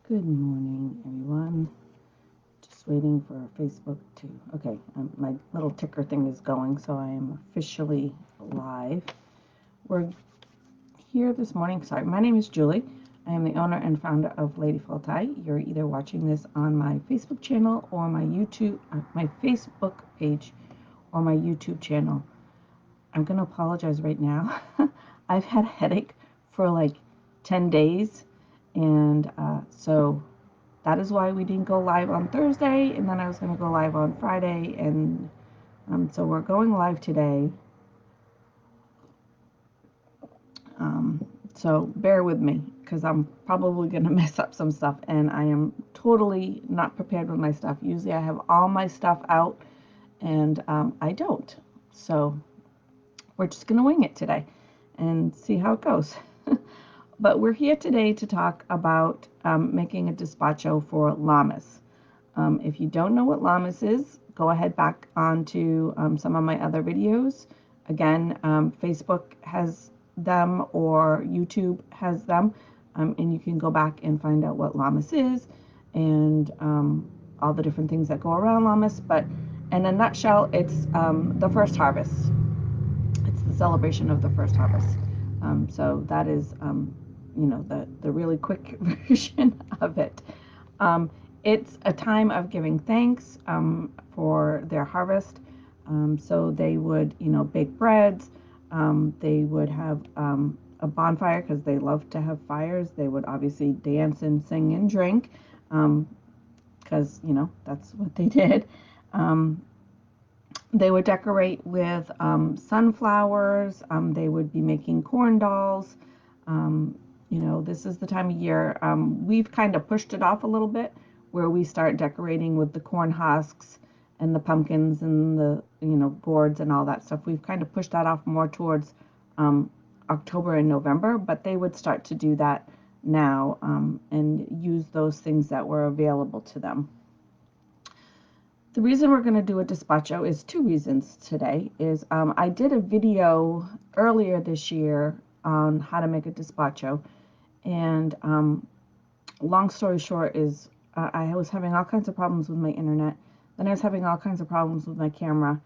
Good morning, everyone. Just waiting for Facebook to. Okay, my little ticker thing is going, so I am officially live. We're here this morning. Sorry, my name is Julie. I am the owner and founder of Lady Full Tie. You're either watching this on my Facebook channel or my YouTube, my Facebook page, or my YouTube channel. I'm gonna apologize right now. I've had a headache for like 10 days, and so that is why we didn't go live on Thursday, and then I was going to go live on Friday, and so we're going live today. So bear with me, because I'm probably going to mess up some stuff, and I am totally not prepared with my stuff. Usually I have all my stuff out, and I don't. So we're just going to wing it today and see how it goes. But we're here today to talk about making a despacho for Lammas. If you don't know what Lammas is, go ahead back onto some of my other videos. Again, Facebook has them or YouTube has them, and you can go back and find out what Lammas is and all the different things that go around Lammas. But in a nutshell, it's the first harvest. It's the celebration of the first harvest. So that is, the really quick version of it. It's a time of giving thanks for their harvest. So they would, bake breads. They would have a bonfire because they love to have fires. They would obviously dance and sing and drink because, that's what they did. They would decorate with sunflowers. They would be making corn dolls. This is the time of year. We've kind of pushed it off a little bit where we start decorating with the corn husks and the pumpkins and the, gourds and all that stuff. We've kind of pushed that off more towards October and November, but they would start to do that now and use those things that were available to them. The reason we're going to do a despacho is two reasons today. I did a video earlier this year on how to make a despacho, and long story short is I was having all kinds of problems with my internet. Then I was having all kinds of problems with my camera,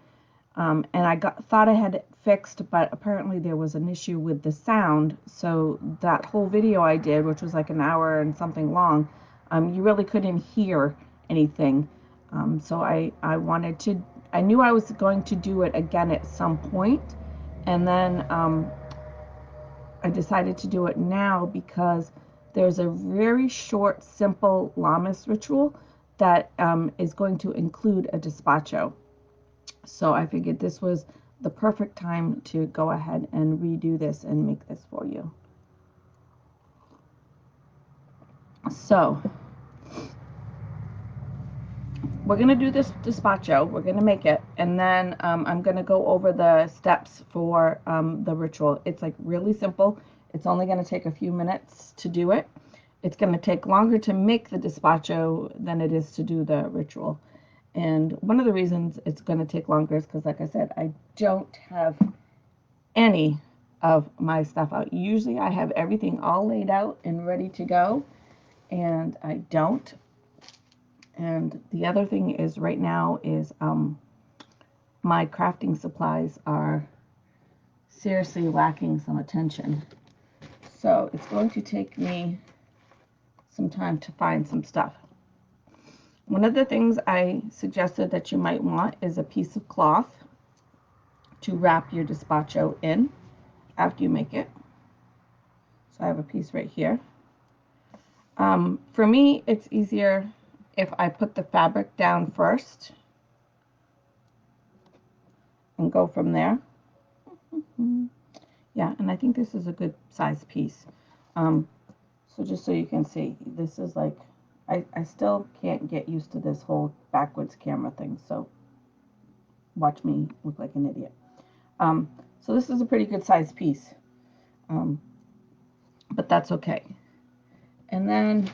and I thought I had it fixed, but apparently there was an issue with the sound. So that whole video I did, which was like an hour and something long, you really couldn't hear anything. So I knew I was going to do it again at some point, and then I decided to do it now because there's a very short, simple Lammas ritual that is going to include a despacho. So I figured this was the perfect time to go ahead and redo this and make this for you. So we're going to do this despacho. We're going to make it, and then I'm going to go over the steps for the ritual. It's like really simple. It's only going to take a few minutes to do it. It's going to take longer to make the despacho than it is to do the ritual. And one of the reasons it's going to take longer is because, like I said, I don't have any of my stuff out. Usually I have everything all laid out and ready to go, and I don't. And the other thing is right now is my crafting supplies are seriously lacking some attention. So it's going to take me some time to find some stuff. One of the things I suggested that you might want is a piece of cloth to wrap your despacho in after you make it. So I have a piece right here. For me, it's easier if I put the fabric down first and go from there. Yeah, and I think this is a good size piece. So just so you can see, this is like, I still can't get used to this whole backwards camera thing, so watch me look like an idiot. So this is a pretty good size piece, but that's okay. And then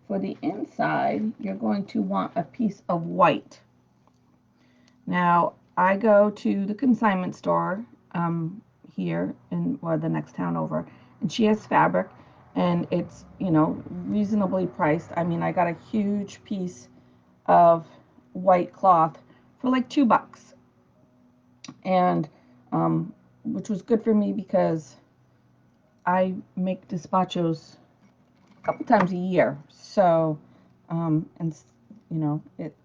for the inside, you're going to want a piece of white. Now, I go to the consignment store here or the next town over, and she has fabric, and it's, you know, reasonably priced. I mean, I got a huge piece of white cloth for like $2, and which was good for me because I make despachos a couple times a year. So, and you know,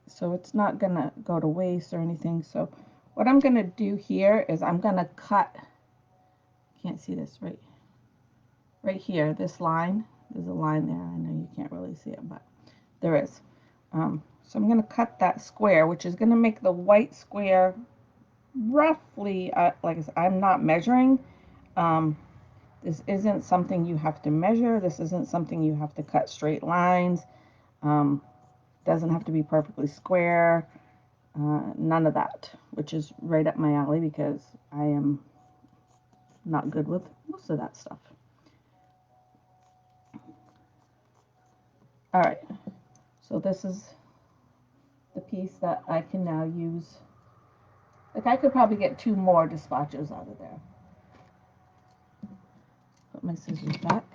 so it's not gonna go to waste or anything. So, what I'm gonna do here is I'm gonna cut. Can't see this right here. This line. There's a line there. I know you can't really see it, but there is. So I'm gonna cut that square, which is gonna make the white square roughly. Like I said, I'm not measuring. Um, This isn't something you have to measure. This isn't something you have to cut straight lines. Um, doesn't have to be perfectly square. None of that, which is right up my alley because I am not good with most of that stuff. All right, so this is the piece that I can now use. Like I could probably get 2 more despachos out of there. Put my scissors back.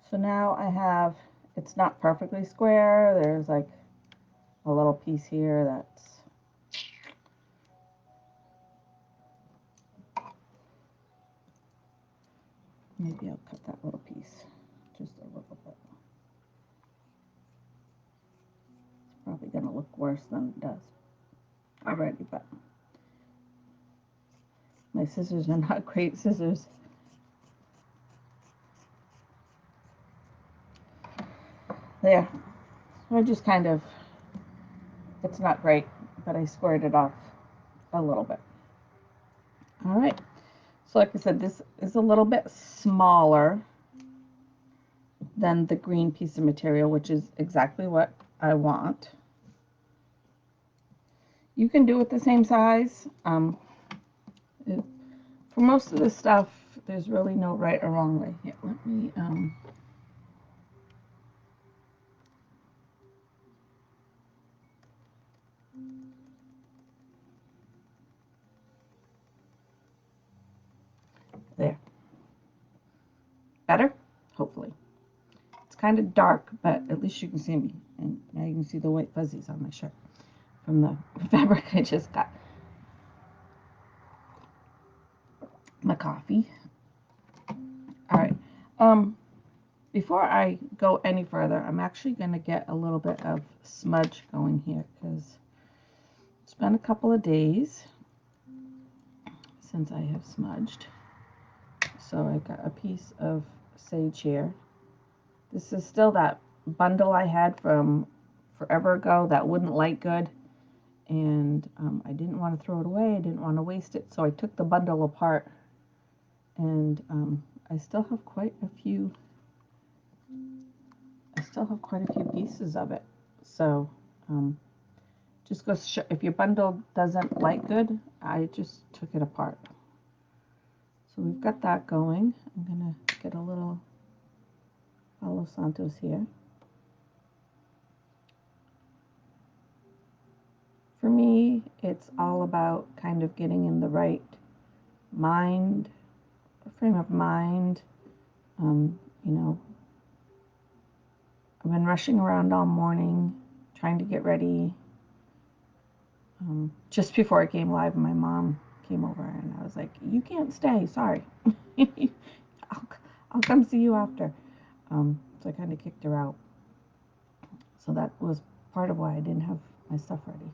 So now I have, it's not perfectly square. There's like a little piece here that's, maybe I'll cut that little piece just a little bit. It's probably going to look worse than it does already, but my scissors are not great scissors. There. I just kind of, it's not great, but I squared it off a little bit. All right. So like I said, this is a little bit smaller than the green piece of material, which is exactly what I want. You can do it the same size. For most of this stuff, there's really no right or wrong way. Here, let me, there. Better? Hopefully. It's kind of dark, but at least you can see me. And now you can see the white fuzzies on my shirt from the fabric I just got. My coffee. All right. Before I go any further, I'm actually going to get a little bit of smudge going here because it's been a couple of days since I have smudged. So I got a piece of sage here. This is still that bundle I had from forever ago that wouldn't light good. And I didn't want to throw it away. I didn't want to waste it. So I took the bundle apart. And I still have quite a few pieces of it. So just goes if your bundle doesn't light good, I just took it apart. So we've got that going. I'm gonna get a little Palo Santos here. For me, it's all about kind of getting in the right frame of mind. You know, I've been rushing around all morning, trying to get ready. Just before I came live, my mom came over and I was like, "You can't stay, sorry. I'll come see you after." So I kind of kicked her out. So that was part of why I didn't have my stuff ready.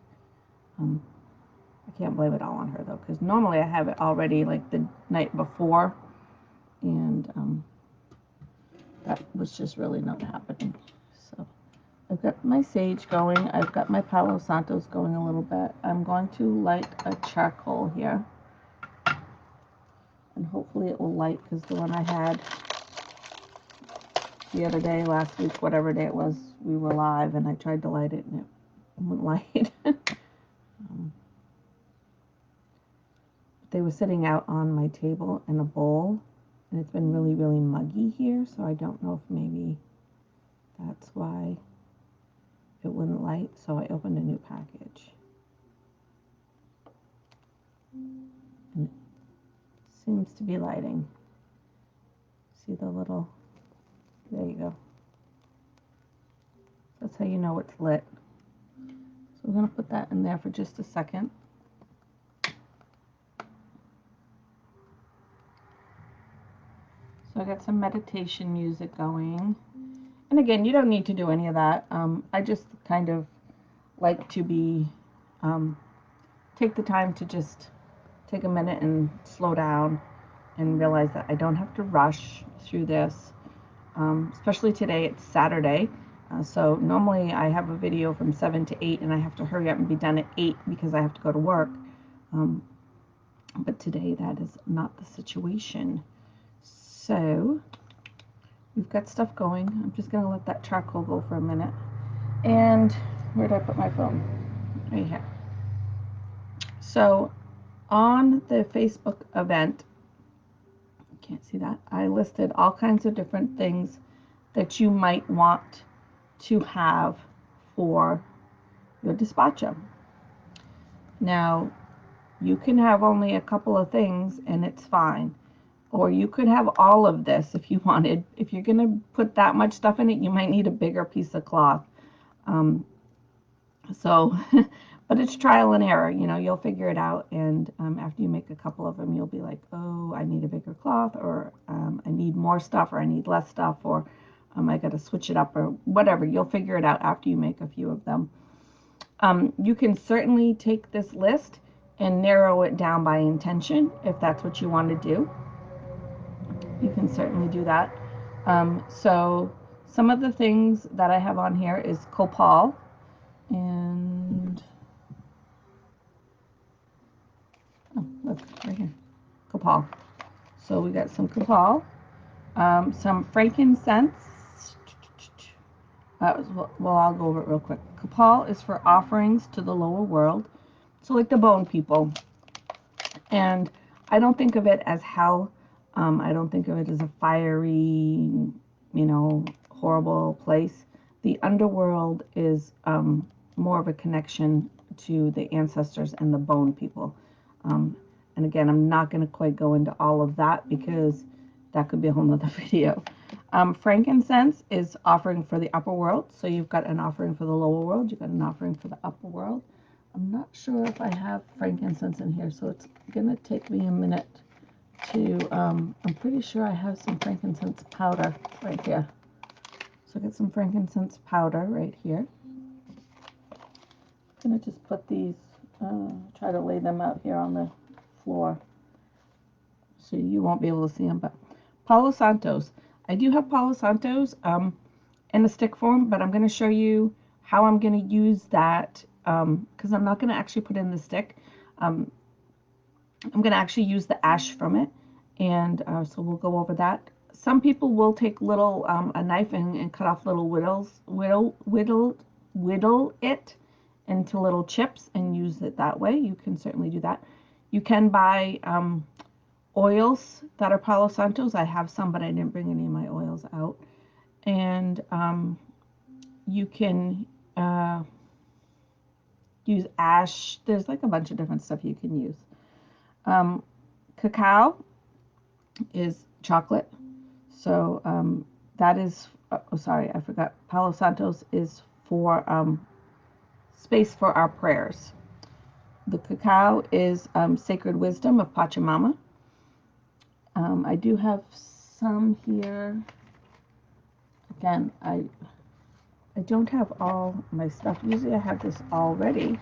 I can't blame it all on her though, because normally I have it all ready like the night before, and that was just really not happening. So I've got my sage going. I've got my Palo Santos going a little bit. I'm going to light a charcoal here. And hopefully it will light because the one I had the other day, last week, whatever day it was, we were live and I tried to light it and it wouldn't light. They were sitting out on my table in a bowl and it's been really, really muggy here. So I don't know if maybe that's why it wouldn't light. So I opened a new package. And it seems to be lighting. See the little There you go. That's how you know it's lit. So we're going to put that in there for just a second. So I got some meditation music going. And again, you don't need to do any of that. I just kind of like to take the time to just take a minute and slow down and realize that I don't have to rush through this. Especially today, it's Saturday. So normally I have a video from 7 to 8 and I have to hurry up and be done at 8 because I have to go to work. But today that is not the situation. So we've got stuff going. I'm just going to let that charcoal go for a minute. And where did I put my phone? Right here. So on the Facebook event, you can't see that, I listed all kinds of different things that you might want to have for your despacho. Now, you can have only a couple of things and it's fine. Or you could have all of this if you wanted. If you're going to put that much stuff in it, you might need a bigger piece of cloth. But it's trial and error. You know, you'll figure it out. And after you make a couple of them, you'll be like, oh, I need a bigger cloth, or I need more stuff, or I need less stuff, or I got to switch it up, or whatever. You'll figure it out after you make a few of them. You can certainly take this list and narrow it down by intention if that's what you want to do. You can certainly do that. So some of the things that I have on here is copal and look right here, copal. So we got some copal, some frankincense. Well, I'll go over it real quick. Copal is for offerings to the lower world, so like the bone people. And I don't think of it as hell. I don't think of it as a fiery, horrible place. The underworld is more of a connection to the ancestors and the bone people. And again, I'm not going to quite go into all of that because that could be a whole nother video. Frankincense is offering for the upper world. So you've got an offering for the lower world. You've got an offering for the upper world. I'm not sure if I have frankincense in here, so it's going to take me a minute to, I'm pretty sure I have some frankincense powder right here. So I got some frankincense powder right here. I'm going to just put these, try to lay them out here on the floor so you won't be able to see them, but Palo Santos. I do have Palo Santos in a stick form, but I'm going to show you how I'm going to use that because I'm not going to actually put in the stick. I'm going to actually use the ash from it, and so we'll go over that. Some people will take little a knife and cut off little whittle it into little chips and use it that way. You can certainly do that. You can buy oils that are Palo Santos. I have some, but I didn't bring any of my oils out. And you can use ash. There's like a bunch of different stuff you can use. Cacao is chocolate. So that is, oh, sorry, I forgot. Palo Santos is for space for our prayers. The cacao is sacred wisdom of Pachamama. I do have some here. Again, I don't have all my stuff. Usually I have this all ready,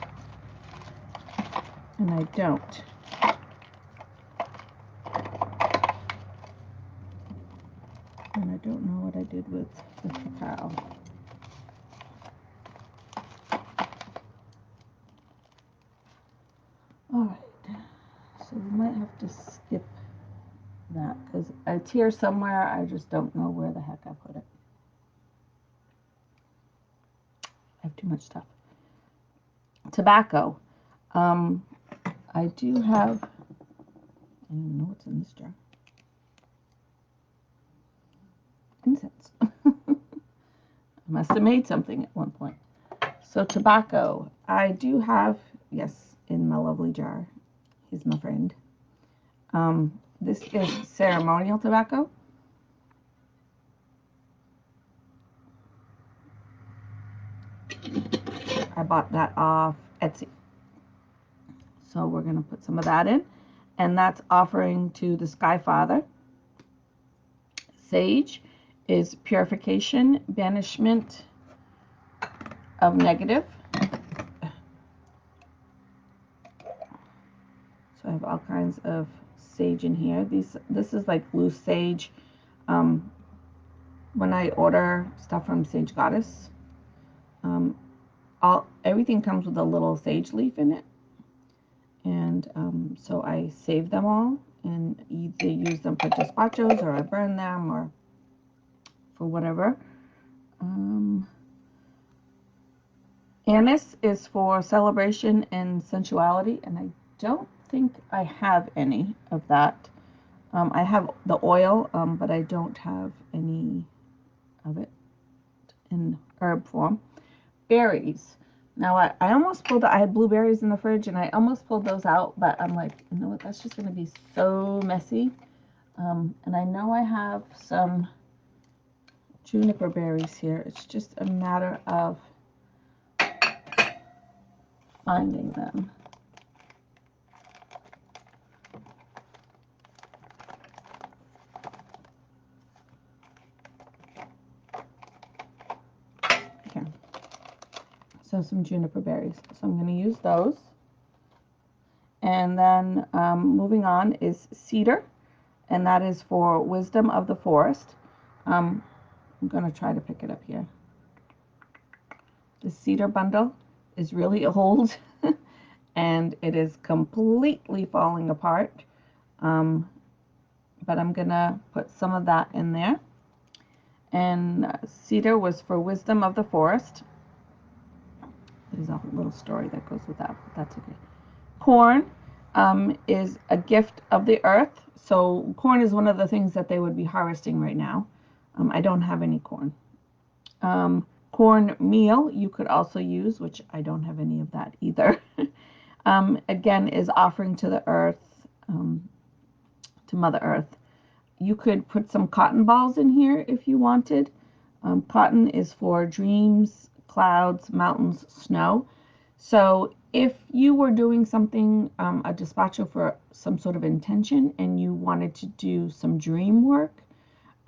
and I don't. And I don't know what I did with the cacao. Alright, so we might have to skip that because it's here somewhere. I just don't know where the heck I put it. I have too much stuff. Tobacco. I do have, I don't even know what's in this jar. Incense. I must have made something at one point. So tobacco. I do have, yes, in my lovely jar. He's my friend. This is ceremonial tobacco. I bought that off Etsy. So we're going to put some of that in. And that's offering to the Sky Father. Sage is purification, banishment of negative. So I have all kinds of sage in here. This is like loose sage. When I order stuff from Sage Goddess, everything comes with a little sage leaf in it. And so I save them all and either use them for despachos or I burn them or for whatever. Anise is for celebration and sensuality, and I don't think I have any of that. I have the oil, but I don't have any of it in herb form. Berries. Now, I almost pulled, I had blueberries in the fridge, and I almost pulled those out, but I'm like, you know what, that's just going to be so messy. And I know I have some juniper berries here. It's just a matter of finding them. Here. So some juniper berries. So I'm going to use those. And then moving on is cedar, and that is for wisdom of the forest. I'm going to try to pick it up here. The cedar bundle is really old and it is completely falling apart. But I'm going to put some of that in there. And cedar was for wisdom of the forest. There's a little story that goes with that, but that's okay. Corn is a gift of the earth. So corn is one of the things that they would be harvesting right now. I don't have any corn. Corn meal you could also use, which I don't have any of that either. Again, is offering to the earth, to Mother Earth. You could put some cotton balls in here if you wanted. Cotton is for dreams, clouds, mountains, snow. So if you were doing something, a despacho for some sort of intention, and you wanted to do some dream work,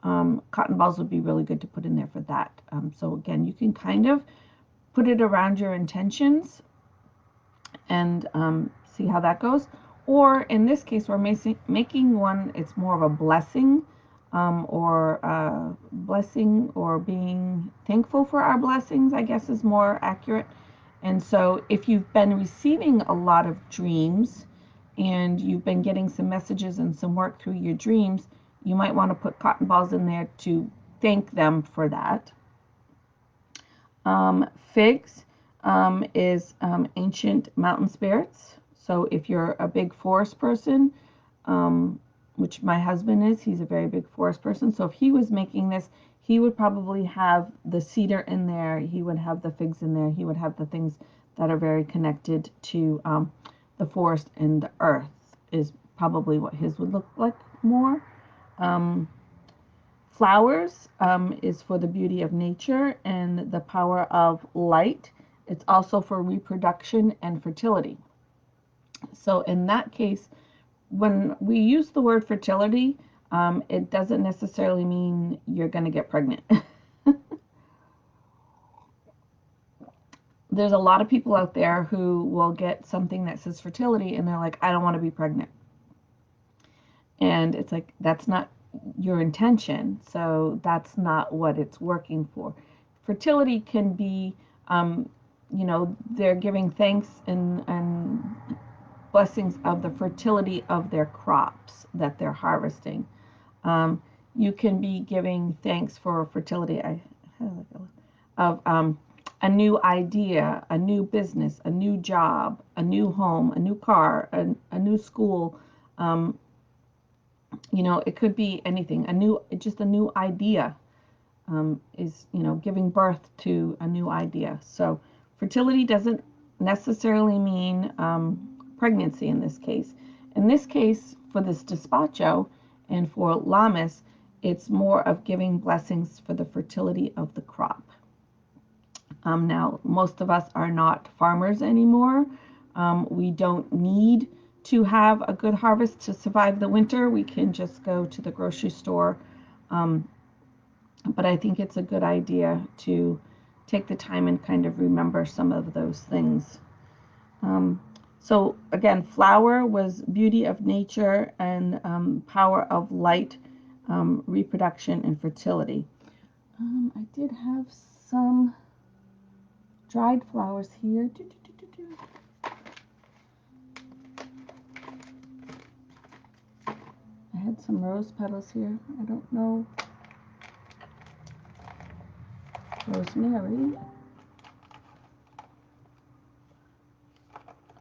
cotton balls would be really good to put in there for that. So again, you can kind of put it around your intentions and see how that goes. Or in this case, we're making one, it's more of a blessing, blessing or being thankful for our blessings, I guess is more accurate. And so if you've been receiving a lot of dreams and you've been getting some messages and some work through your dreams, you might want to put cotton balls in there to thank them for that. Figs is ancient mountain spirits. So if you're a big forest person, which my husband is, he's a very big forest person. So if he was making this, he would probably have the cedar in there. He would have the figs in there. He would have the things that are very connected to the forest and the earth is probably what his would look like more. Flowers is for the beauty of nature and the power of light. It's also for reproduction and fertility. So in that case, when we use the word fertility, it doesn't necessarily mean you're going to get pregnant. There's a lot of people out there who will get something that says fertility and they're like, I don't want to be pregnant. And it's like, that's not your intention. So that's not what it's working for. Fertility can be, they're giving thanks and blessings of the fertility of their crops that they're harvesting. You can be giving thanks for fertility of a new idea, a new business, a new job, a new home, a new car, a new school. It could be anything. Just a new idea is, giving birth to a new idea. So fertility doesn't necessarily mean pregnancy in this case. In this case, for this despacho and for Lammas, it's more of giving blessings for the fertility of the crop. Now, most of us are not farmers anymore. We don't need to have a good harvest to survive the winter. We can just go to the grocery store. But I think it's a good idea to take the time and kind of remember some of those things. So again, flower was beauty of nature and power of light, reproduction, and fertility. I did have some dried flowers here. I had some rose petals here. I don't know. Rosemary.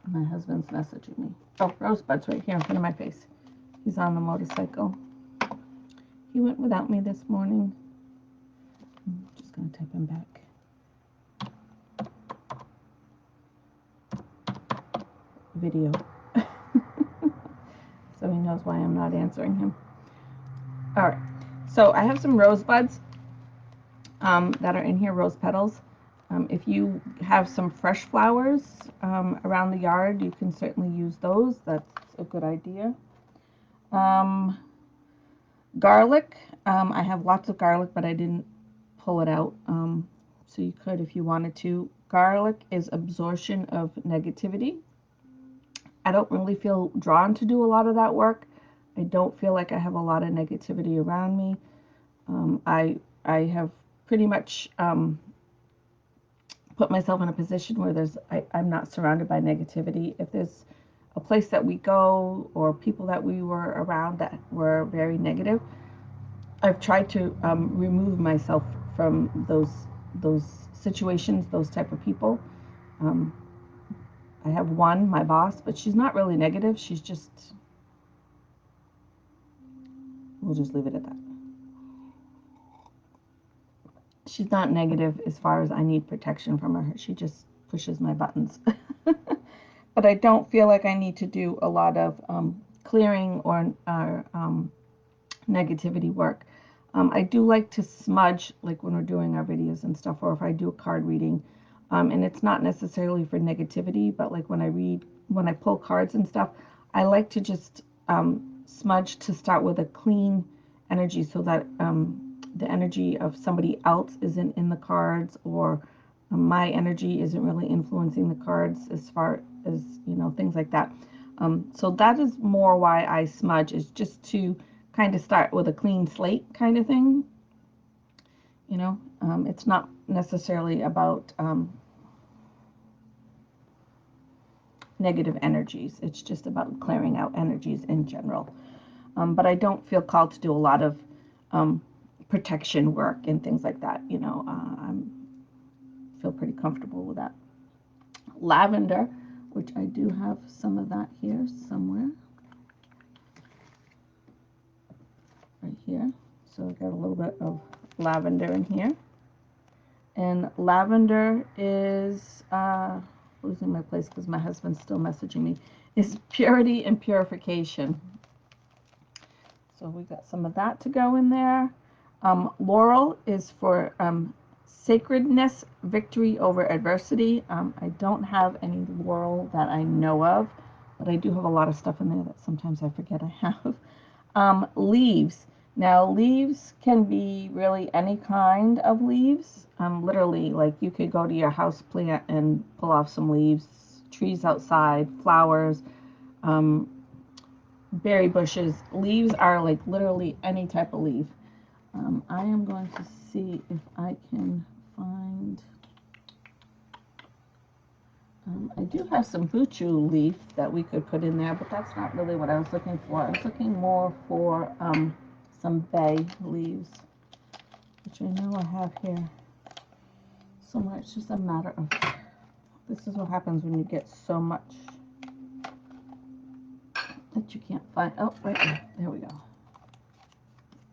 My husband's messaging me. Oh, Rosebud's right here in front of my face. He's on the motorcycle. He went without me this morning. I'm just going to type him back. Video. So he knows why I'm not answering him. All right. So I have some rosebuds that are in here, rose petals. If you have some fresh flowers around the yard, you can certainly use those. That's a good idea. Garlic. I have lots of garlic, but I didn't pull it out. So you could if you wanted to. Garlic is absorption of negativity. I don't really feel drawn to do a lot of that work. I don't feel like I have a lot of negativity around me. I have pretty much put myself in a position where I'm not surrounded by negativity. If there's a place that we go or people that we were around that were very negative, I've tried to remove myself from those situations, those type of people. I have one, my boss, but she's not really negative. She's just, we'll just leave it at that. She's not negative as far as I need protection from her. She just pushes my buttons. But I don't feel like I need to do a lot of clearing or negativity work. I do like to smudge, like when we're doing our videos and stuff, or if I do a card reading. And it's not necessarily for negativity, but like when I pull cards and stuff, I like to just smudge to start with a clean energy so that the energy of somebody else isn't in the cards, or my energy isn't really influencing the cards as far as, things like that. So that is more why I smudge, is just to kind of start with a clean slate kind of thing. It's not necessarily about negative energies. It's just about clearing out energies in general. But I don't feel called to do a lot of protection work and things like that. I feel pretty comfortable with that. Lavender, which I do have some of that here somewhere. Right here. So I got a little bit of lavender in here. And lavender is, losing my place because my husband's still messaging me, is purity and purification. So we got some of that to go in there. Laurel is for sacredness, victory over adversity. I don't have any laurel that I know of, but I do have a lot of stuff in there that sometimes I forget I have. Leaves. Now, leaves can be really any kind of leaves. Literally, like you could go to your house plant and pull off some leaves, trees outside, flowers, berry bushes. Leaves are like literally any type of leaf. I am going to see if I can find, I do have some buchu leaf that we could put in there, but that's not really what I was looking for. I was looking more for some bay leaves, which I know I have here somewhere. It's just a matter of, this is what happens when you get so much that you can't find. Oh, right there. There we go.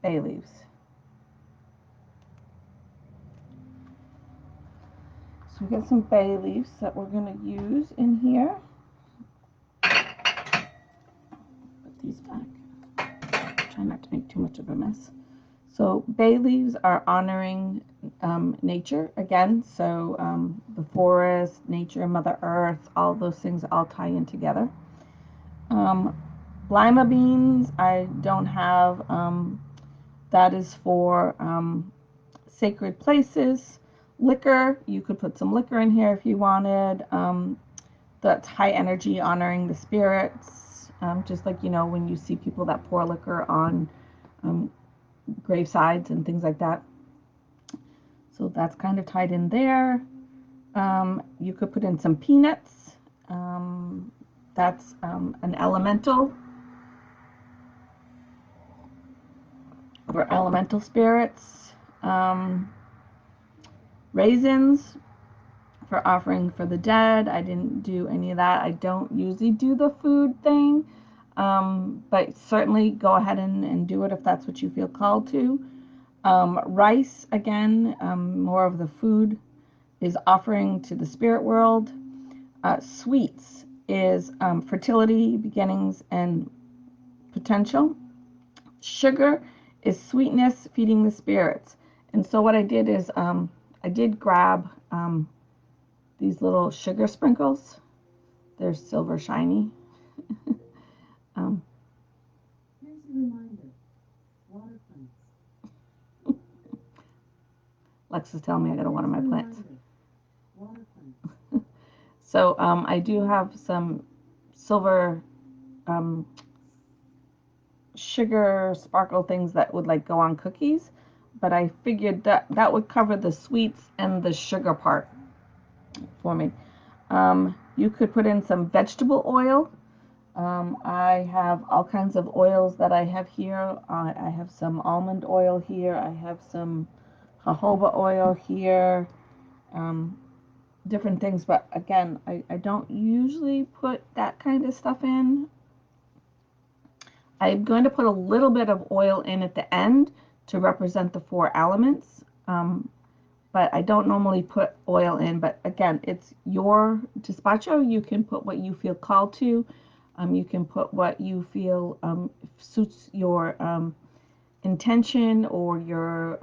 Bay leaves. So we got some bay leaves that we're going to use in here. Put these back. Try not to make too much of a mess. So bay leaves are honoring nature again. So the forest, nature, Mother Earth, all those things all tie in together. Lima beans, I don't have. That is for sacred places. Liquor, you could put some liquor in here if you wanted. That's high energy, honoring the spirits. Just like, when you see people that pour liquor on gravesides and things like that. So that's kind of tied in there. You could put in some peanuts. That's an elemental for elemental spirits. Raisins for offering for the dead. I didn't do any of that. I don't usually do the food thing, but certainly go ahead and do it if that's what you feel called to. Rice, again, more of the food, is offering to the spirit world. Sweets is fertility, beginnings, and potential. Sugar is sweetness, feeding the spirits. And so what I did is I did grab these little sugar sprinkles. They're silver shiny. Here's a reminder, water plants. Lex is telling me I gotta water my plants. Water plants. So I do have some silver sugar sparkle things that would like go on cookies, but I figured that that would cover the sweets and the sugar part for me. You could put in some vegetable oil. I have all kinds of oils that I have here. I have some almond oil here. I have some jojoba oil here. Different things, but again, I don't usually put that kind of stuff in. I'm going to put a little bit of oil in at the end to represent the 4 elements, but I don't normally put oil in. But again, it's your despacho. You can put what you feel called to. You can put what you feel suits your intention, or your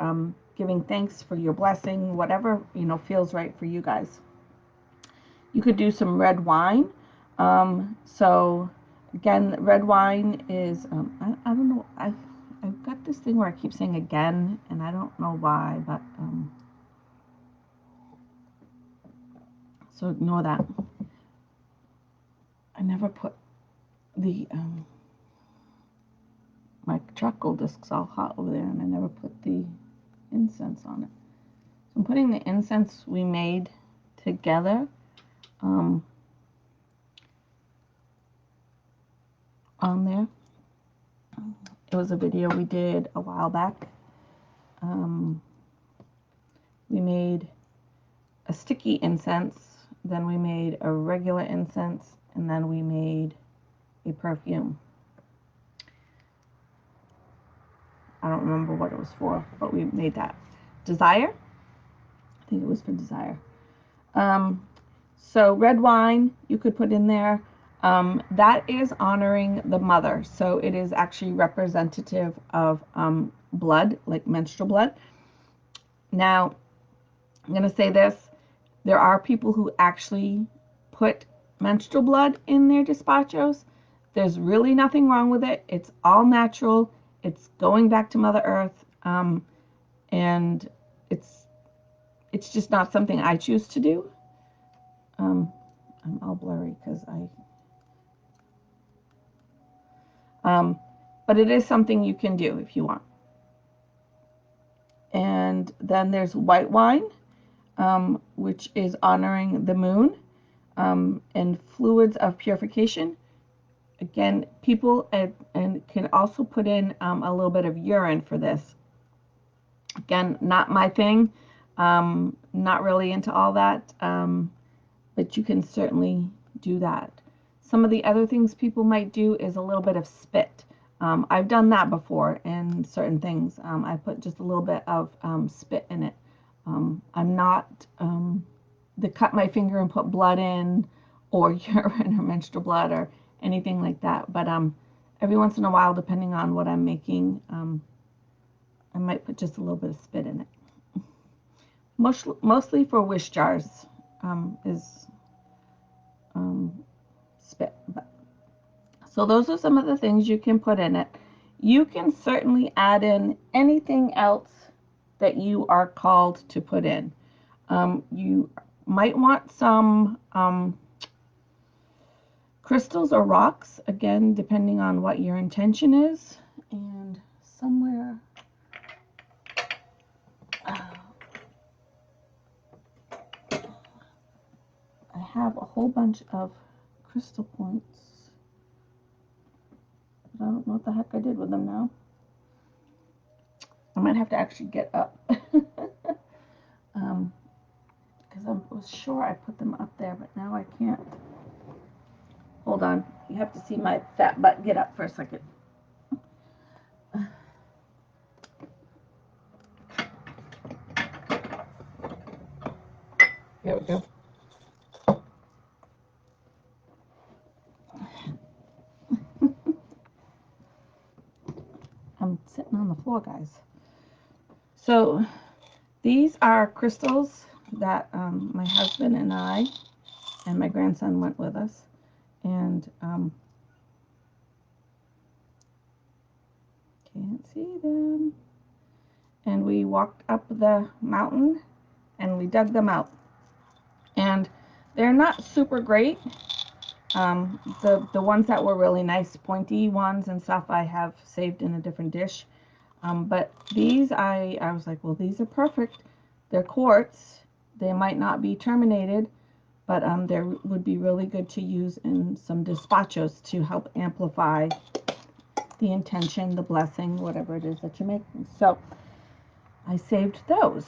giving thanks for your blessing, whatever feels right for you guys. You could do some red wine. So again, red wine is I don't know, I've got this thing where I keep saying again, and I don't know why, but so ignore that. I never put the my charcoal disc's all hot over there, and I never put the incense on it. So I'm putting the incense we made together on there. It was a video we did a while back. We made a sticky incense, then we made a regular incense, and then we made a perfume. I don't remember what it was for, but we made that. Desire? I think it was for desire. So red wine you could put in there. That is honoring the mother. So it is actually representative of blood, like menstrual blood. Now, I'm going to say this. There are people who actually put menstrual blood in their despachos. There's really nothing wrong with it. It's all natural. It's going back to Mother Earth. And it's just not something I choose to do. I'm all blurry because but it is something you can do if you want. And then there's white wine, which is honoring the moon, and fluids of purification. Again, people and can also put in a little bit of urine for this. Again, not my thing. Not really into all that, but you can certainly do that. Some of the other things people might do is a little bit of spit. I've done that before in certain things. I put just a little bit of spit in it. I'm not to cut my finger and put blood in, or urine or menstrual blood or anything like that. But every once in a while, depending on what I'm making, I might put just a little bit of spit in it. mostly for wish jars, is spit. So those are some of the things you can put in it. You can certainly add in anything else that you are called to put in. You might want some crystals or rocks, again, depending on what your intention is. And somewhere, I have a whole bunch of crystal points, but I don't know what the heck I did with them now. I might have to actually get up. Because I was sure I put them up there, but now I can't. Hold on. You have to see my fat butt get up for a second. Here we go. I'm sitting on the floor, guys. So these are crystals that my husband and I and my grandson went with us. And can't see them. And we walked up the mountain and we dug them out. And they're not super great. The ones that were really nice pointy ones and stuff I have saved in a different dish. But these I was like, well, these are perfect. They're quartz. They might not be terminated, but they would be really good to use in some despachos to help amplify the intention, the blessing, whatever it is that you're making. So I saved those.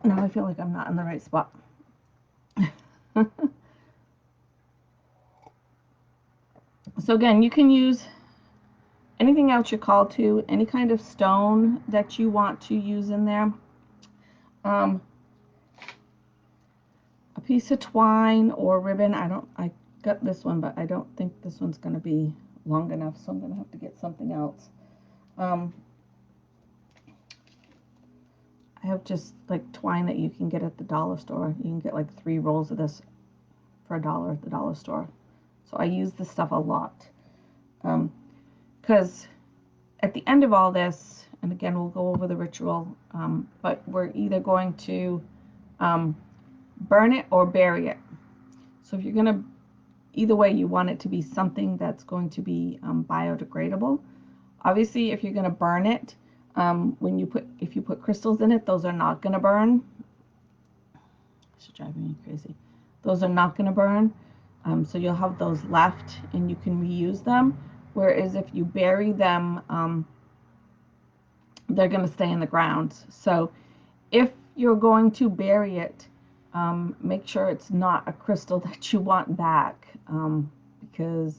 Now I feel like I'm not in the right spot. So again, you can use anything else you're called to, any kind of stone that you want to use in there. A piece of twine or ribbon. I got this one, but I don't think this one's going to be long enough, so I'm going to have to get something else. I have just like twine that you can get at the dollar store. You can get like 3 rolls of this for $1 at the dollar store. So I use this stuff a lot. Because at the end of all this, and again, we'll go over the ritual, but we're either going to burn it or bury it. So if you're going to, either way, you want it to be something that's going to be biodegradable. Obviously, if you're going to burn it, if you put crystals in it, those are not going to burn. This is driving me crazy. Those are not going to burn. So you'll have those left and you can reuse them. Whereas if you bury them, they're going to stay in the ground. So if you're going to bury it, make sure it's not a crystal that you want back, because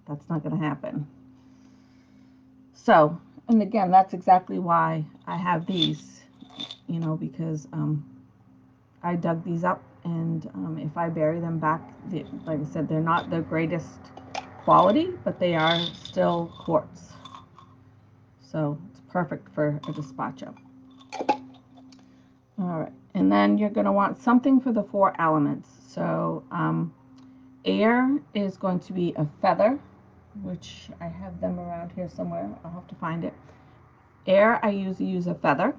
that's not going to happen. So, and again, that's exactly why I have these, because I dug these up, and if I bury them back, like I said, they're not the greatest quality, but they are still quartz. So it's perfect for a despacho. All right, and then you're going to want something for the 4 elements. So air is going to be a feather, which I have them around here somewhere. I'll have to find it. Air, I usually use a feather.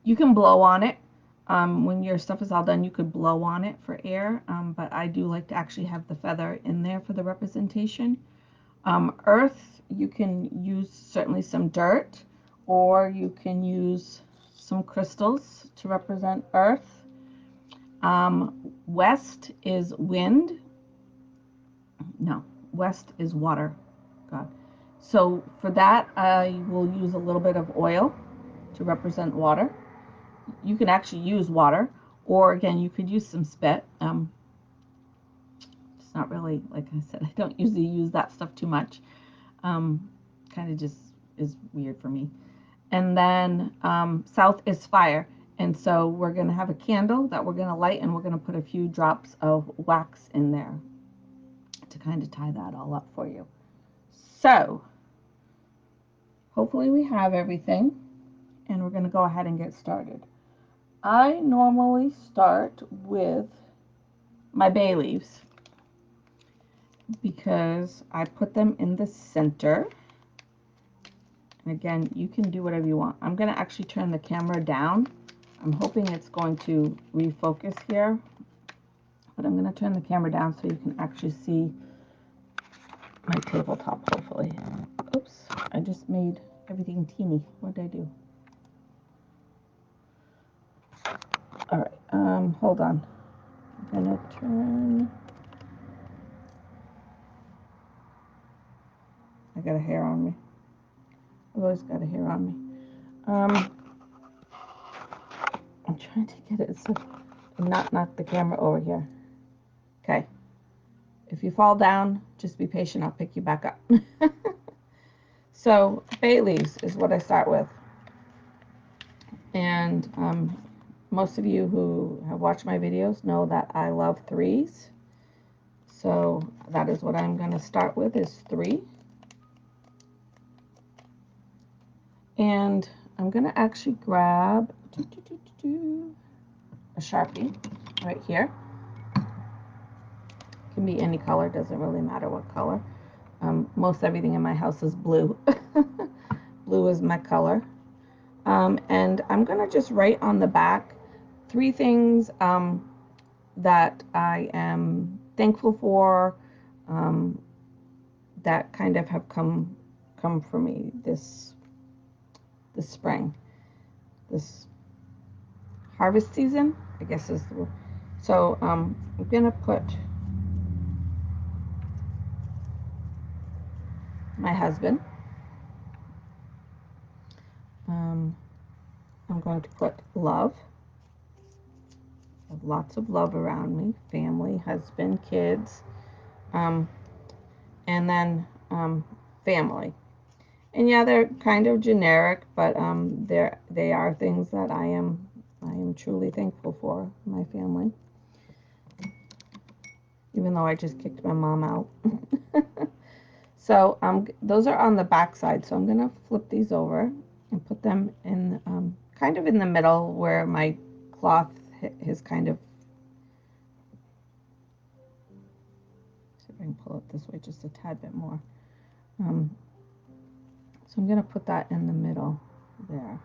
You can blow on it. When your stuff is all done, you could blow on it for air, but I do like to actually have the feather in there for the representation. Earth, you can use certainly some dirt, or you can use some crystals to represent earth. West is wind. No, west is water. God. So for that, I will use a little bit of oil to represent water. You can actually use water, or again, you could use some spit. It's not really, like I said, I don't usually use that stuff too much. Kind of just is weird for me. And then south is fire. And so we're going to have a candle that we're going to light, and we're going to put a few drops of wax in there to kind of tie that all up for you. So hopefully we have everything, and we're going to go ahead and get started. I normally start with my bay leaves because I put them in the center. And again, you can do whatever you want. I'm going to actually turn the camera down. I'm hoping it's going to refocus here, but I'm going to turn the camera down so you can actually see my tabletop, hopefully. Oops, I just made everything teeny. What did I do? All right, hold on. I'm going to turn. I got a hair on me. I've always got a hair on me. I'm trying to get it so not knock the camera over here. Okay. If you fall down, just be patient. I'll pick you back up. So bay leaves is what I start with. And most of you who have watched my videos know that I love threes. So that is what I'm going to start with, is 3. And I'm going to actually grab a Sharpie right here. Can be any color, doesn't really matter what color. Most everything in my house is blue. Blue is my color. And I'm going to just write on the back 3 things that I am thankful for, that kind of have come for me this spring, this harvest season, I guess is the word. So I'm gonna put my husband. I'm going to put love. I have lots of love around me, family, husband, kids, and then family. And yeah, they're kind of generic, but they are things that I am truly thankful for, my family. Even though I just kicked my mom out. So those are on the back side. So I'm gonna flip these over and put them in kind of in the middle where my cloth is kind of. See if I can pull it this way just a tad bit more. So I'm gonna put that in the middle there.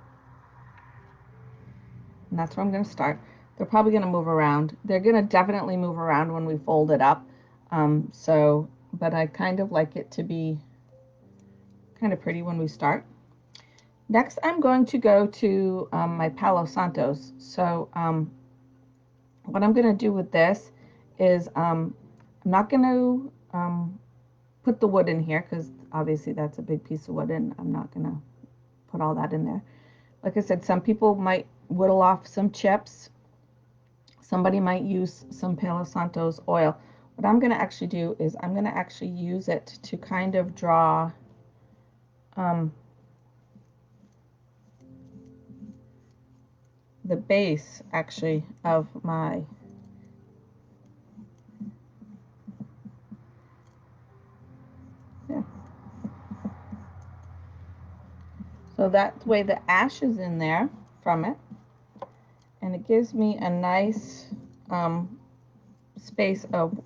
And that's where I'm going to start. They're probably going to move around. They're going to definitely move around when we fold it up. But I kind of like it to be kind of pretty when we start. Next, I'm going to go to my Palo Santos. So what I'm going to do with this is I'm not going to put the wood in here because obviously that's a big piece of wood and I'm not going to put all that in there. Like I said, some people might whittle off some chips. Somebody might use some Palo Santos oil. What I'm going to actually do is I'm going to actually use it to kind of draw the base actually of my so that way the ash is in there from it, and it gives me a nice space of,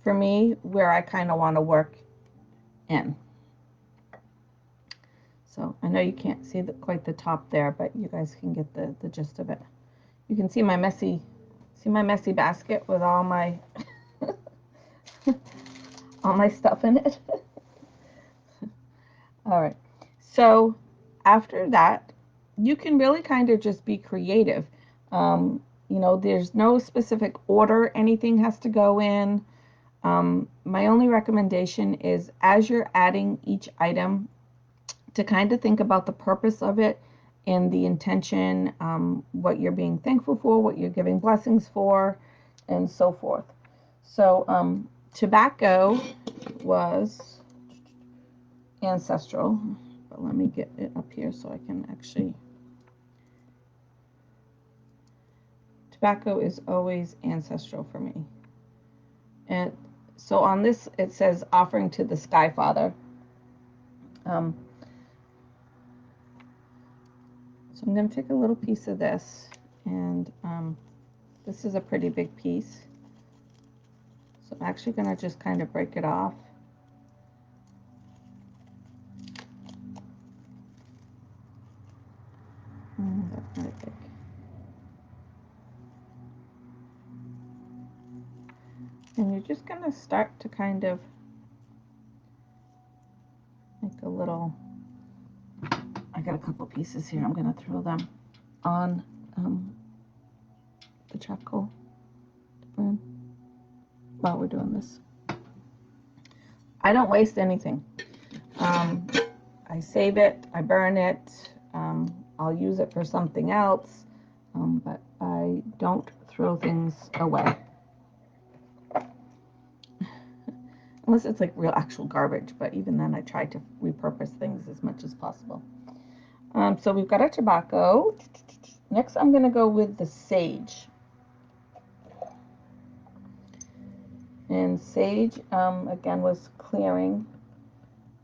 for me, where I kind of want to work in. So I know you can't see quite the top there, but you guys can get the gist of it. You can see my messy basket with all my all my stuff in it. All right. So after that, you can really kind of just be creative. You know, there's no specific order anything has to go in. My only recommendation is as you're adding each item to kind of think about the purpose of it and the intention, what you're being thankful for, what you're giving blessings for, and so forth. So tobacco was ancestral, but let me get it up here so I can actually. Tobacco is always ancestral for me. And so on this it says offering to the Sky Father. So I'm going to take a little piece of this And this is a pretty big piece. So I'm actually going to just kind of break it off. That's not big. And you're just going to start to kind of make a little, I got a couple pieces here. I'm going to throw them on the charcoal to burn while we're doing this. I don't waste anything. I save it, I burn it, I'll use it for something else, but I don't throw things away. Unless it's like real actual garbage, but even then I try to repurpose things as much as possible. So we've got our tobacco. Next I'm going to go with the sage. And sage, again, was clearing.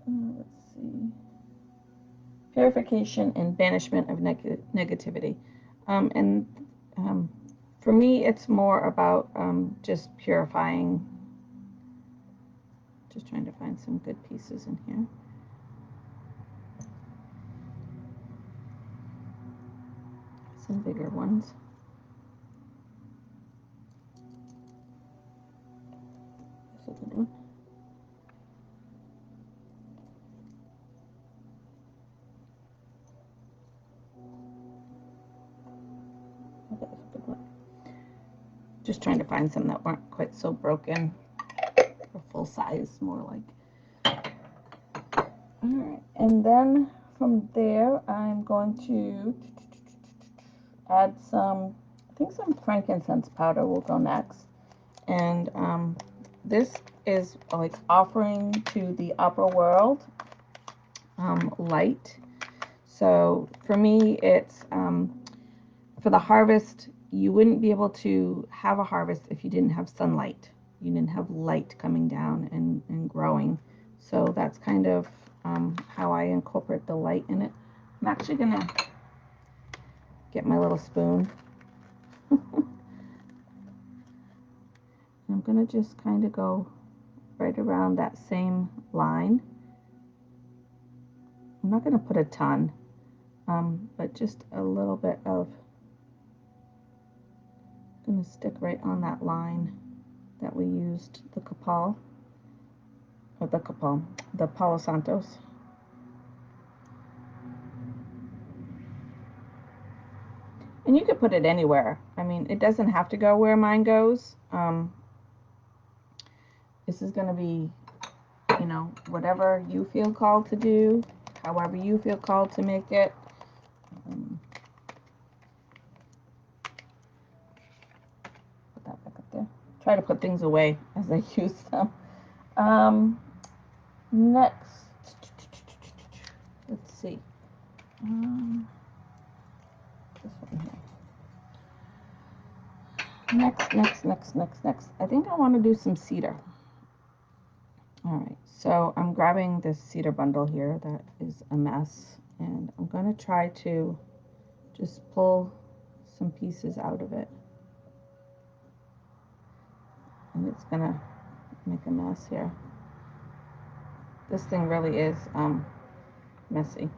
Let's see. Purification and banishment of negativity. For me, it's more about just purifying. Just trying to find some good pieces in here. Some bigger ones. That's a good one. That was a good one. Just trying to find some that weren't quite so broken, or full size, more like. All right, and then from there, I'm going to add some, I think some frankincense powder will go next. And this is like offering to the upper world light. So for me, it's for the harvest, you wouldn't be able to have a harvest if you didn't have sunlight. You didn't have light coming down and growing. So that's kind of how I incorporate the light in it. I'm actually going to get my little spoon. I'm going to just kind of go right around that same line. I'm not going to put a ton, but just a little bit of, I'm going to stick right on that line that we used the the Palo Santos. And you could put it anywhere. I mean, it doesn't have to go where mine goes. This is going to be, you know, whatever you feel called to do, however you feel called to make it. Put that back up there. Try to put things away as I use them. Next, let's see. This one here. Next. I think I want to do some cedar. All right, so I'm grabbing this cedar bundle here that is a mess, and I'm going to try to just pull some pieces out of it. And it's going to make a mess here. This thing really is messy.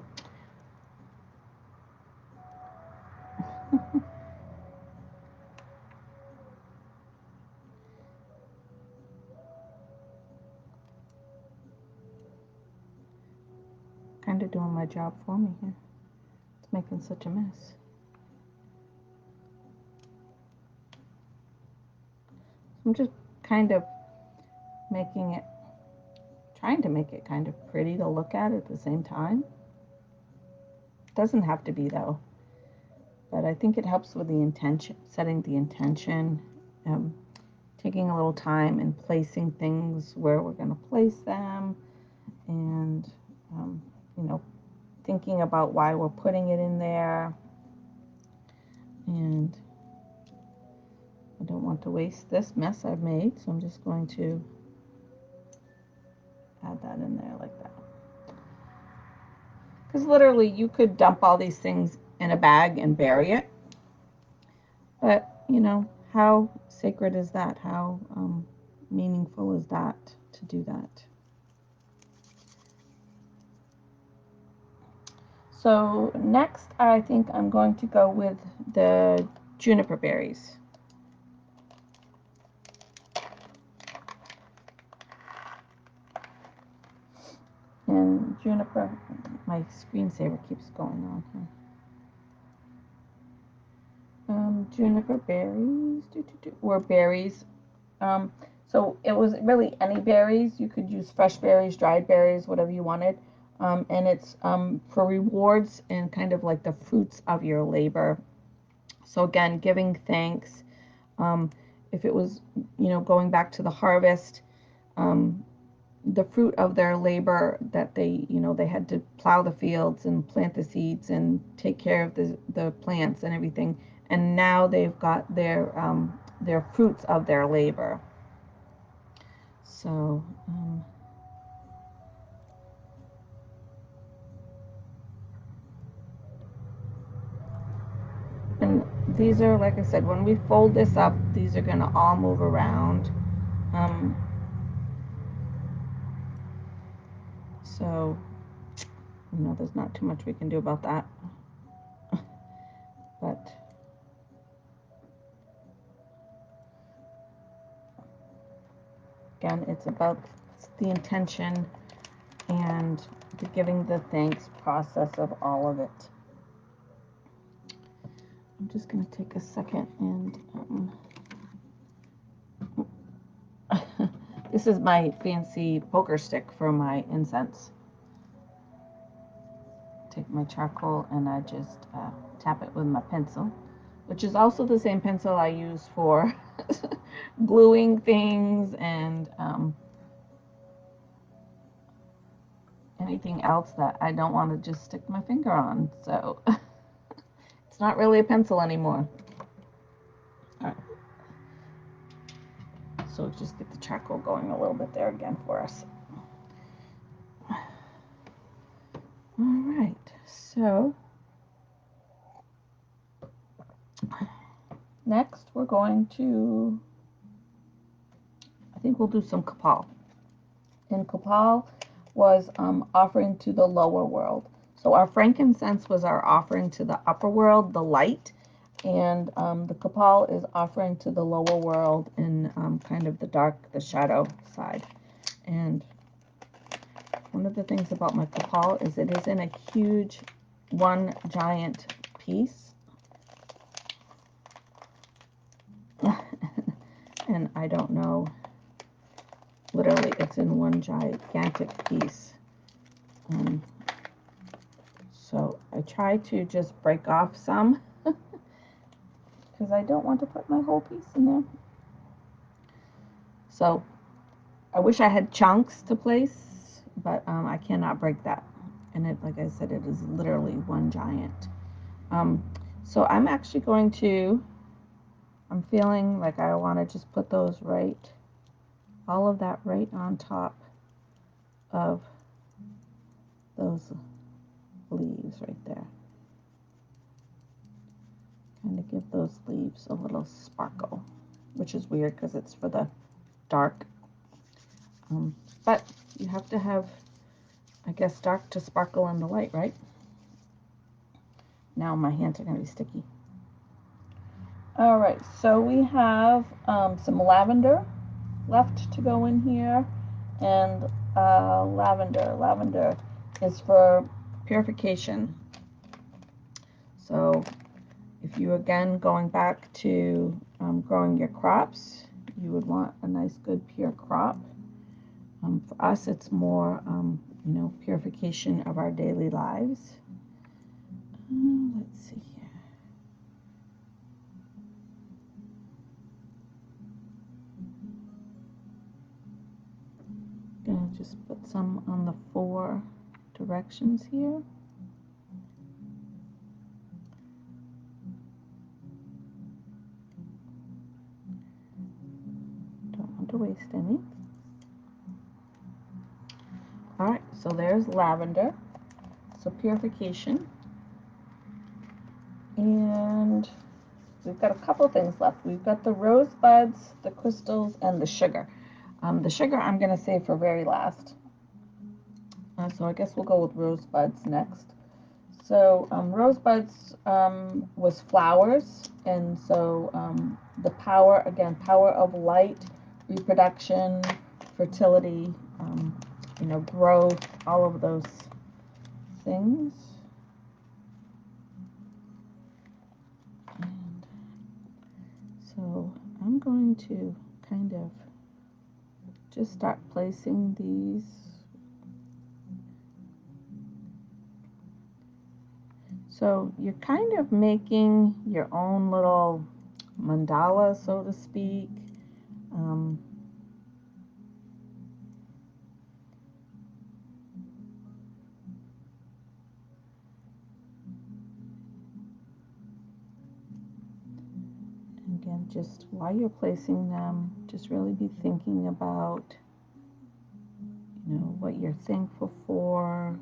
Kind of doing my job for me here. It's making such a mess. I'm just kind of trying to make it kind of pretty to look at the same time. It doesn't have to be though, but I think it helps with the intention, setting the intention, taking a little time and placing things where we're going to place them, and you know, thinking about why we're putting it in there. And I don't want to waste this mess I've made, so I'm just going to add that in there like that. Because literally you could dump all these things in a bag and bury it, But, you know, how sacred is that? How meaningful is that to do that? So next, I think I'm going to go with the juniper berries. And juniper, my screensaver keeps going on here. Juniper berries, or berries. Um, so it was really any berries. You could use fresh berries, dried berries, whatever you wanted. And it's for rewards and kind of like the fruits of your labor. So again, giving thanks. Um, if it was, going back to the harvest, um, the fruit of their labor that they had to plow the fields and plant the seeds and take care of the plants and everything, and now they've got their fruits of their labor. So and these are, like I said, when we fold this up, these are going to all move around. um, so there's not too much we can do about that. But again, it's about the intention and the giving the thanks process of all of it. I'm just going to take a second and this is my fancy poker stick for my incense. Take my charcoal and I just tap it with my pencil, which is also the same pencil I use for gluing things and anything else that I don't want to just stick my finger on. So it's not really a pencil anymore. All right. So just get the charcoal going a little bit there again for us. All right. So next we're going to, I think we'll do some kapal. And kapal was offering to the lower world. So our frankincense was our offering to the upper world, the light, and the kapal is offering to the lower world in kind of the dark, the shadow side. And one of the things about my kapal is it is in a huge, one giant piece. And I don't know, literally it's in one gigantic piece. So I try to just break off some because I don't want to put my whole piece in there. So I wish I had chunks to place, but I cannot break that. And it, like I said, it is literally one giant. So I'm actually going to, I'm feeling like I want to just put those right, all of that right on top of those leaves right there. Kind of give those leaves a little sparkle, which is weird because it's for the dark. But you have to have, I guess, dark to sparkle in the light, right? Now my hands are going to be sticky. All right, so we have some lavender left to go in here, and lavender is for purification. So if you, again, going back to growing your crops, you would want a nice good pure crop. For us, it's more purification of our daily lives. Let's see here. Gonna just put some on the 4 directions here. Don't want to waste any. All right, so there's lavender. So purification. And we've got a couple things left. We've got the rosebuds, the crystals, and the sugar. The sugar I'm going to save for very last. So I guess we'll go with rosebuds next. So rosebuds was flowers, and so the power, again, power of light, reproduction, fertility, growth, all of those things. And so I'm going to kind of just start placing these. So you're kind of making your own little mandala, so to speak. Um, Again, just while you're placing them, just really be thinking about, what you're thankful for,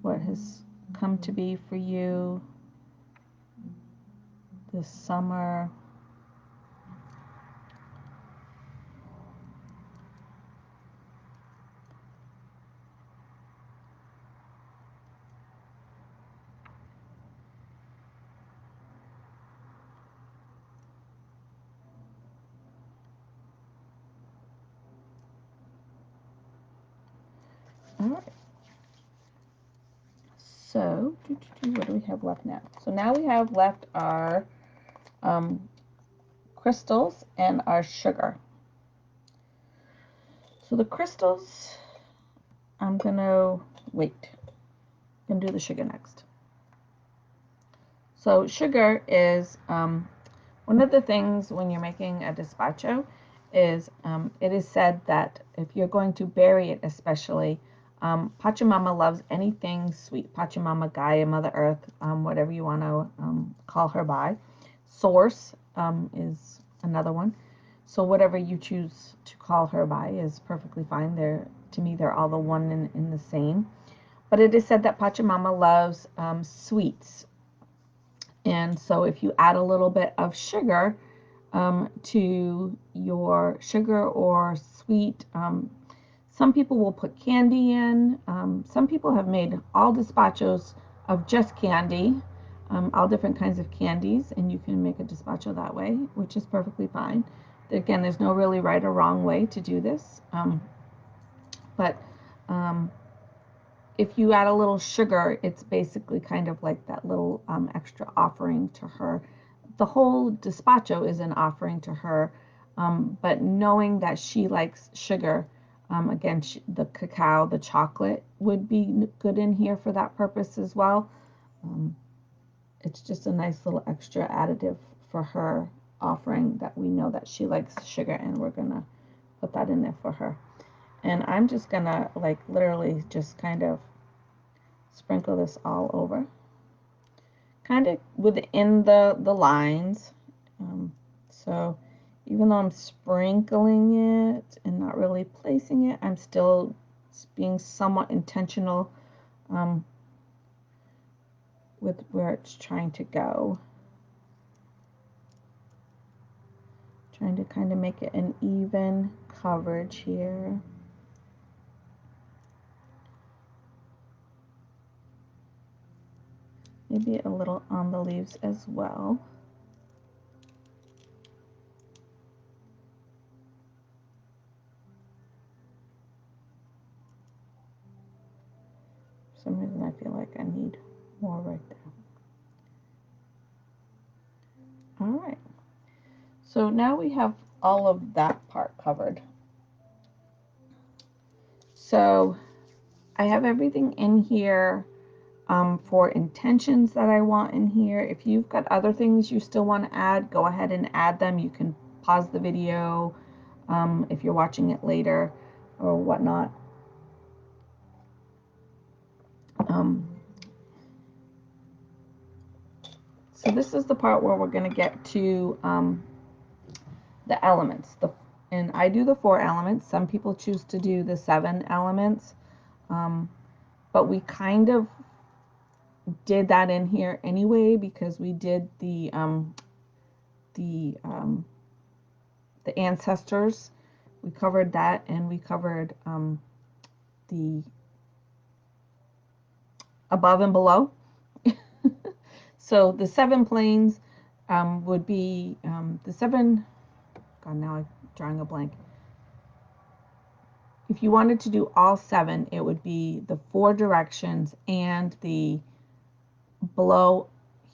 what has come to be for you this summer. All right. So, what do we have left now? So now we have left our crystals and our sugar. So the crystals, I'm going to wait. I'm going to do the sugar next. So sugar is one of the things when you're making a despacho is it is said that if you're going to bury it, especially, Pachamama loves anything sweet. Pachamama, Gaia, Mother Earth, whatever you want to call her by. Source is another one. So whatever you choose to call her by is perfectly fine. To me, they're all the one in the same. But it is said that Pachamama loves sweets. And so if you add a little bit of sugar to your sugar or sweet, some people will put candy in. Some people have made all despachos of just candy, all different kinds of candies, and you can make a despacho that way, which is perfectly fine. Again, there's no really right or wrong way to do this, but if you add a little sugar, it's basically kind of like that little extra offering to her. The whole despacho is an offering to her, but knowing that she likes sugar, again, the cacao, the chocolate would be good in here for that purpose as well. It's just a nice little extra additive for her offering that we know that she likes sugar, and we're gonna put that in there for her. And I'm just gonna like literally just kind of sprinkle this all over, kind of within the lines. So even though I'm sprinkling it and not really placing it, I'm still being somewhat intentional with where it's trying to go. Trying to kind of make it an even coverage here. Maybe a little on the leaves as well. For some reason I feel like I need more right there. All right. So now we have all of that part covered. So I have everything in here for intentions that I want in here. If you've got other things you still want to add, go ahead and add them. You can pause the video if you're watching it later or whatnot. So this is the part where we're going to get to the elements. And I do the 4 elements. Some people choose to do the 7 elements. But we kind of did that in here anyway because we did the the ancestors. We covered that, and we covered the above and below. So the 7 planes would be the 7. God, now I'm drawing a blank. If you wanted to do all 7, it would be the 4 directions and the below,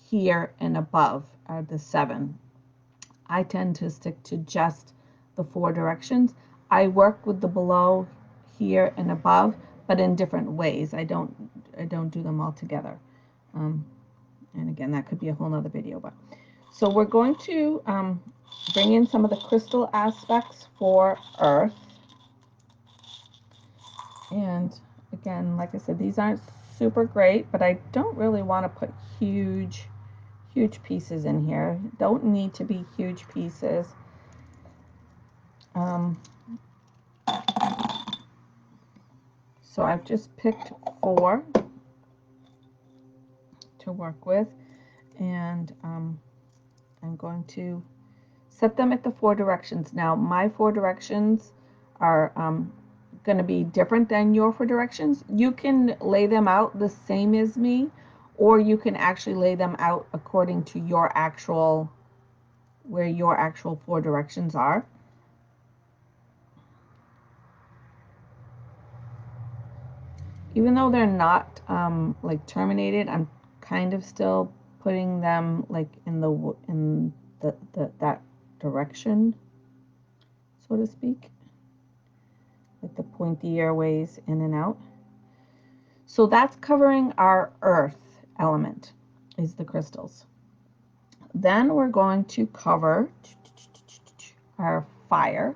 here, and above are the 7. I tend to stick to just the 4 directions. I work with the below, here, and above, but in different ways. I don't do them all together. And again, that could be a whole nother video. But so we're going to bring in some of the crystal aspects for Earth. And again, like I said, these aren't super great, but I don't really want to put huge pieces in here. Don't need to be huge pieces. So I've just picked 4 to work with, and I'm going to set them at the 4 directions. Now, my 4 directions are going to be different than your 4 directions. You can lay them out the same as me, or you can actually lay them out according to your actual, where your actual 4 directions are. Even though they're not like terminated, I'm kind of still putting them like in the that direction, so to speak, like the pointier ways in and out. So that's covering our earth element, is the crystals. Then we're going to cover our fire,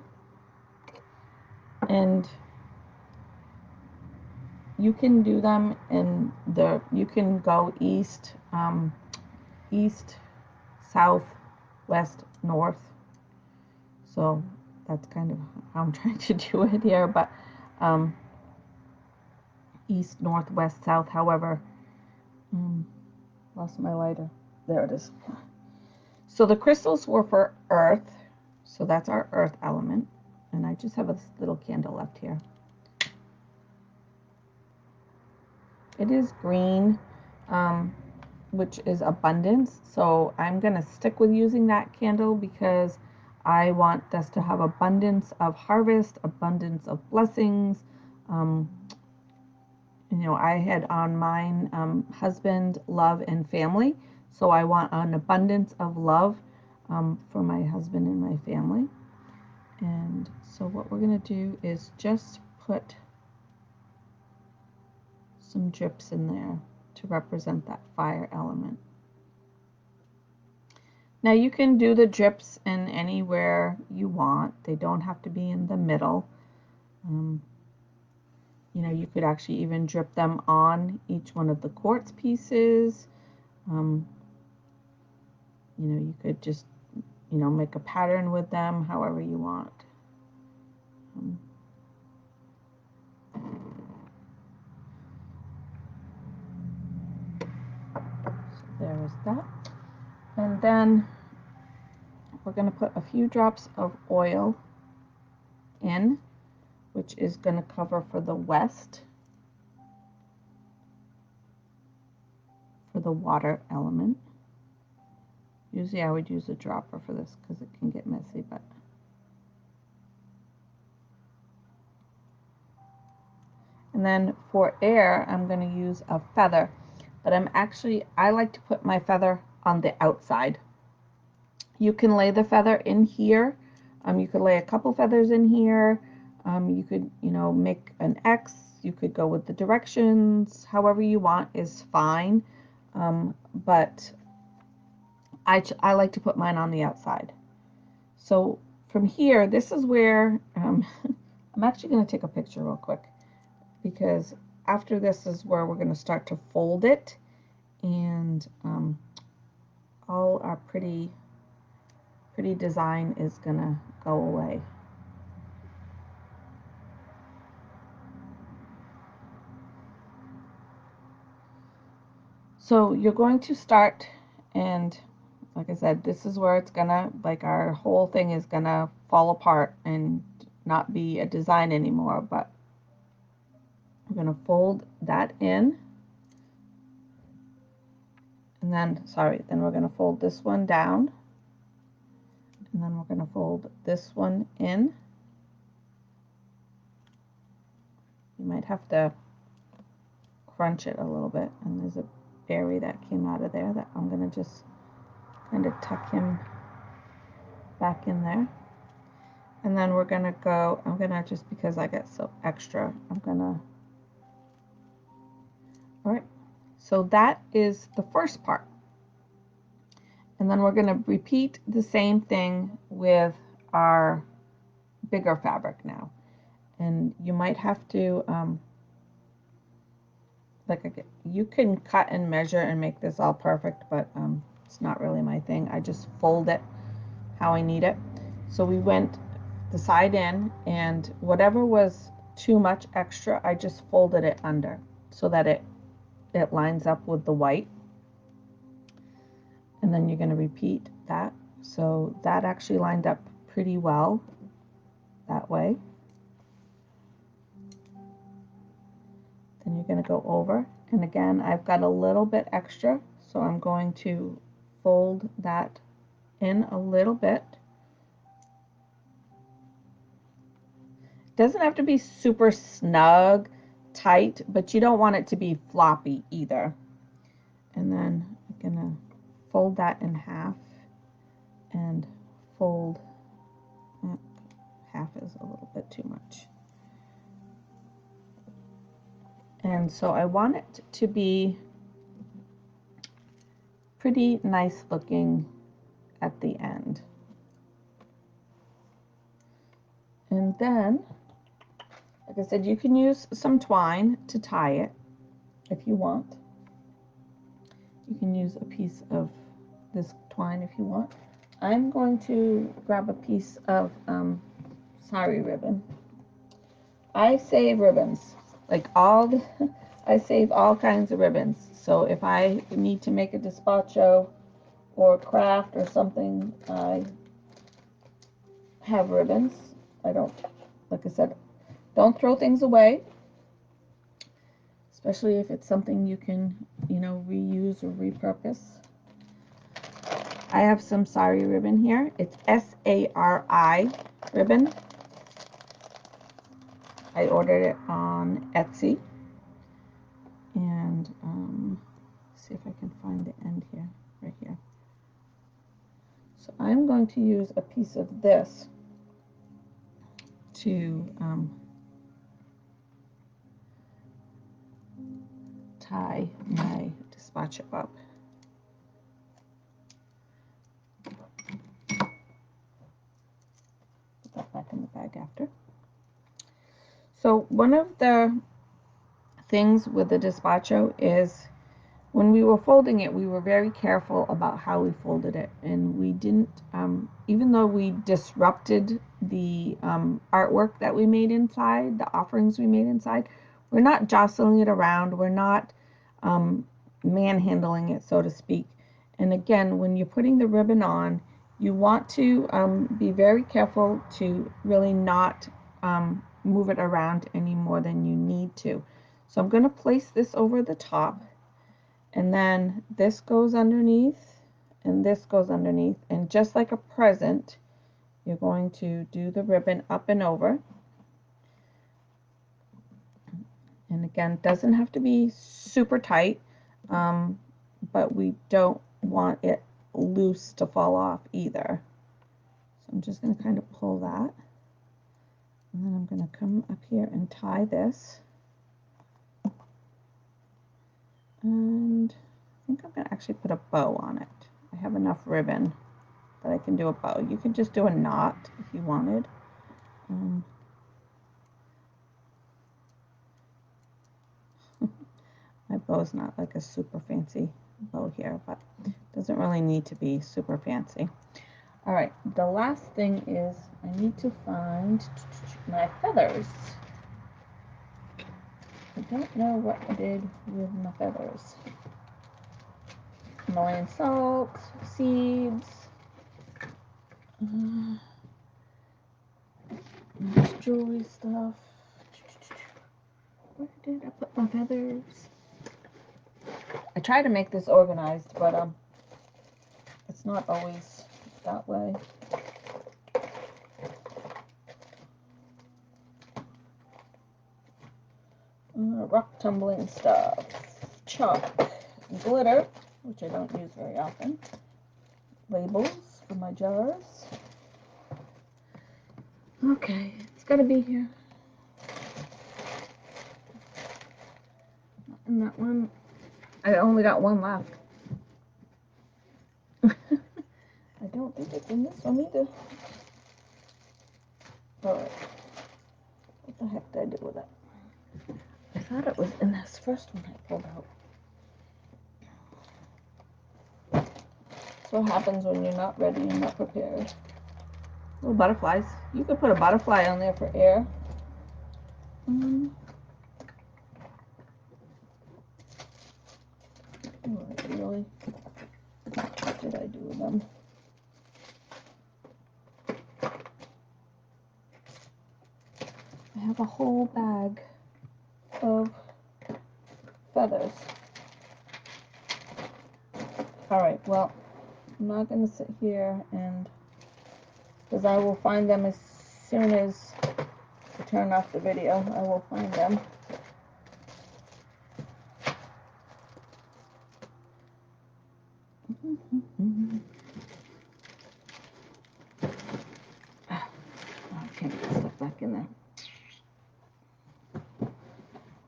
and you can do them in you can go east, east, south, west, north. So that's kind of how I'm trying to do it here, but east, north, west, south. However, lost my lighter. There it is. So the crystals were for earth, so that's our earth element, and I just have a little candle left here. It is green, which is abundance, so I'm going to stick with using that candle because I want us to have abundance of harvest, abundance of blessings. You know, I had on mine husband, love, and family, so I want an abundance of love for my husband and my family. And so what we're going to do is just put some drips in there to represent that fire element. Now you can do the drips in anywhere you want. They don't have to be in the middle. You know, you could actually even drip them on each one of the quartz pieces. You know, you could just, you know, make a pattern with them however you want. So there is that. And then we're going to put a few drops of oil in, which is going to cover for the west, for the water element. Usually I would use a dropper for this because it can get messy, but and then for air, I'm going to use a feather, but I like to put my feather on the outside. You can lay the feather in here. You could lay a couple feathers in here. You could, you know, make an X. You could go with the directions. However you want is fine. But I like to put mine on the outside. So from here, this is where I'm actually going to take a picture real quick, because after this is where we're going to start to fold it, and all our pretty design is going to go away. So you're going to start, and like I said, this is where it's gonna, like our whole thing is gonna fall apart and not be a design anymore, but we're gonna fold that in. And then, sorry, then we're gonna fold this one down. And then we're gonna fold this one in. You might have to crunch it a little bit. And there's a berry that came out of there that I'm gonna just kind of tuck him back in there. And then we're gonna go, I'm gonna, just because I got so extra, I'm gonna, all right. So that is the first part. And then we're gonna repeat the same thing with our bigger fabric now. And you might have to, you can cut and measure and make this all perfect, but it's not really my thing. I just fold it how I need it. So we went the side in, and whatever was too much extra, I just folded it under so that it lines up with the white. And then you're going to repeat that. So that actually lined up pretty well that way. Then you're going to go over, and again, I've got a little bit extra, so I'm going to fold that in a little bit. It doesn't have to be super snug, tight, but you don't want it to be floppy either. And then I'm going to fold that in half and fold, half is a little bit too much. And so I want it to be pretty nice looking at the end. And then, like I said, you can use some twine to tie it if you want. You can use a piece of this twine if you want. I'm going to grab a piece of sari ribbon. I save ribbons, like I save all kinds of ribbons. So if I need to make a despacho or craft or something, I have ribbons. I don't, like I said, don't throw things away, especially if it's something you can, reuse or repurpose. I have some sari ribbon here. It's SARI ribbon. I ordered it on Etsy. And see if I can find the end here, right here. So I'm going to use a piece of this to tie my despacho up. Put that back in the bag after. So one of the things with the despacho is when we were folding it, we were very careful about how we folded it, and we didn't, even though we disrupted the artwork that we made inside, the offerings we made inside, we're not jostling it around, we're not manhandling it, so to speak. And again, when you're putting the ribbon on, you want to be very careful to really not move it around any more than you need to. So I'm going to place this over the top. And then this goes underneath, and this goes underneath. And just like a present, you're going to do the ribbon up and over. And again, it doesn't have to be super tight, but we don't want it loose to fall off either. So I'm just going to kind of pull that. And then I'm going to come up here and tie this. And I think I'm going to actually put a bow on it. I have enough ribbon that I can do a bow. You could just do a knot if you wanted. My bow's not like a super fancy bow here, but it doesn't really need to be super fancy. All right, the last thing is I need to find my feathers. I don't know what I did with my feathers. Himalayan salt, seeds, jewelry stuff. Where did I put my feathers? I try to make this organized, but it's not always that way. Rock tumbling stuff, chalk, glitter, which I don't use very often, labels for my jars. Okay, it's gotta be here. And that one, I only got one left. I don't think it's in this one either. Alright, what the heck did I do with it? I thought it was in this first one I pulled out. That's what happens when you're not ready and not prepared. Little butterflies. You could put a butterfly on there for air. Really? What did I do with them? I have a whole bag of feathers. Alright, well, I'm not going to sit here and, because I will find them as soon as I turn off the video. I will find them. I can't get stuff back in there.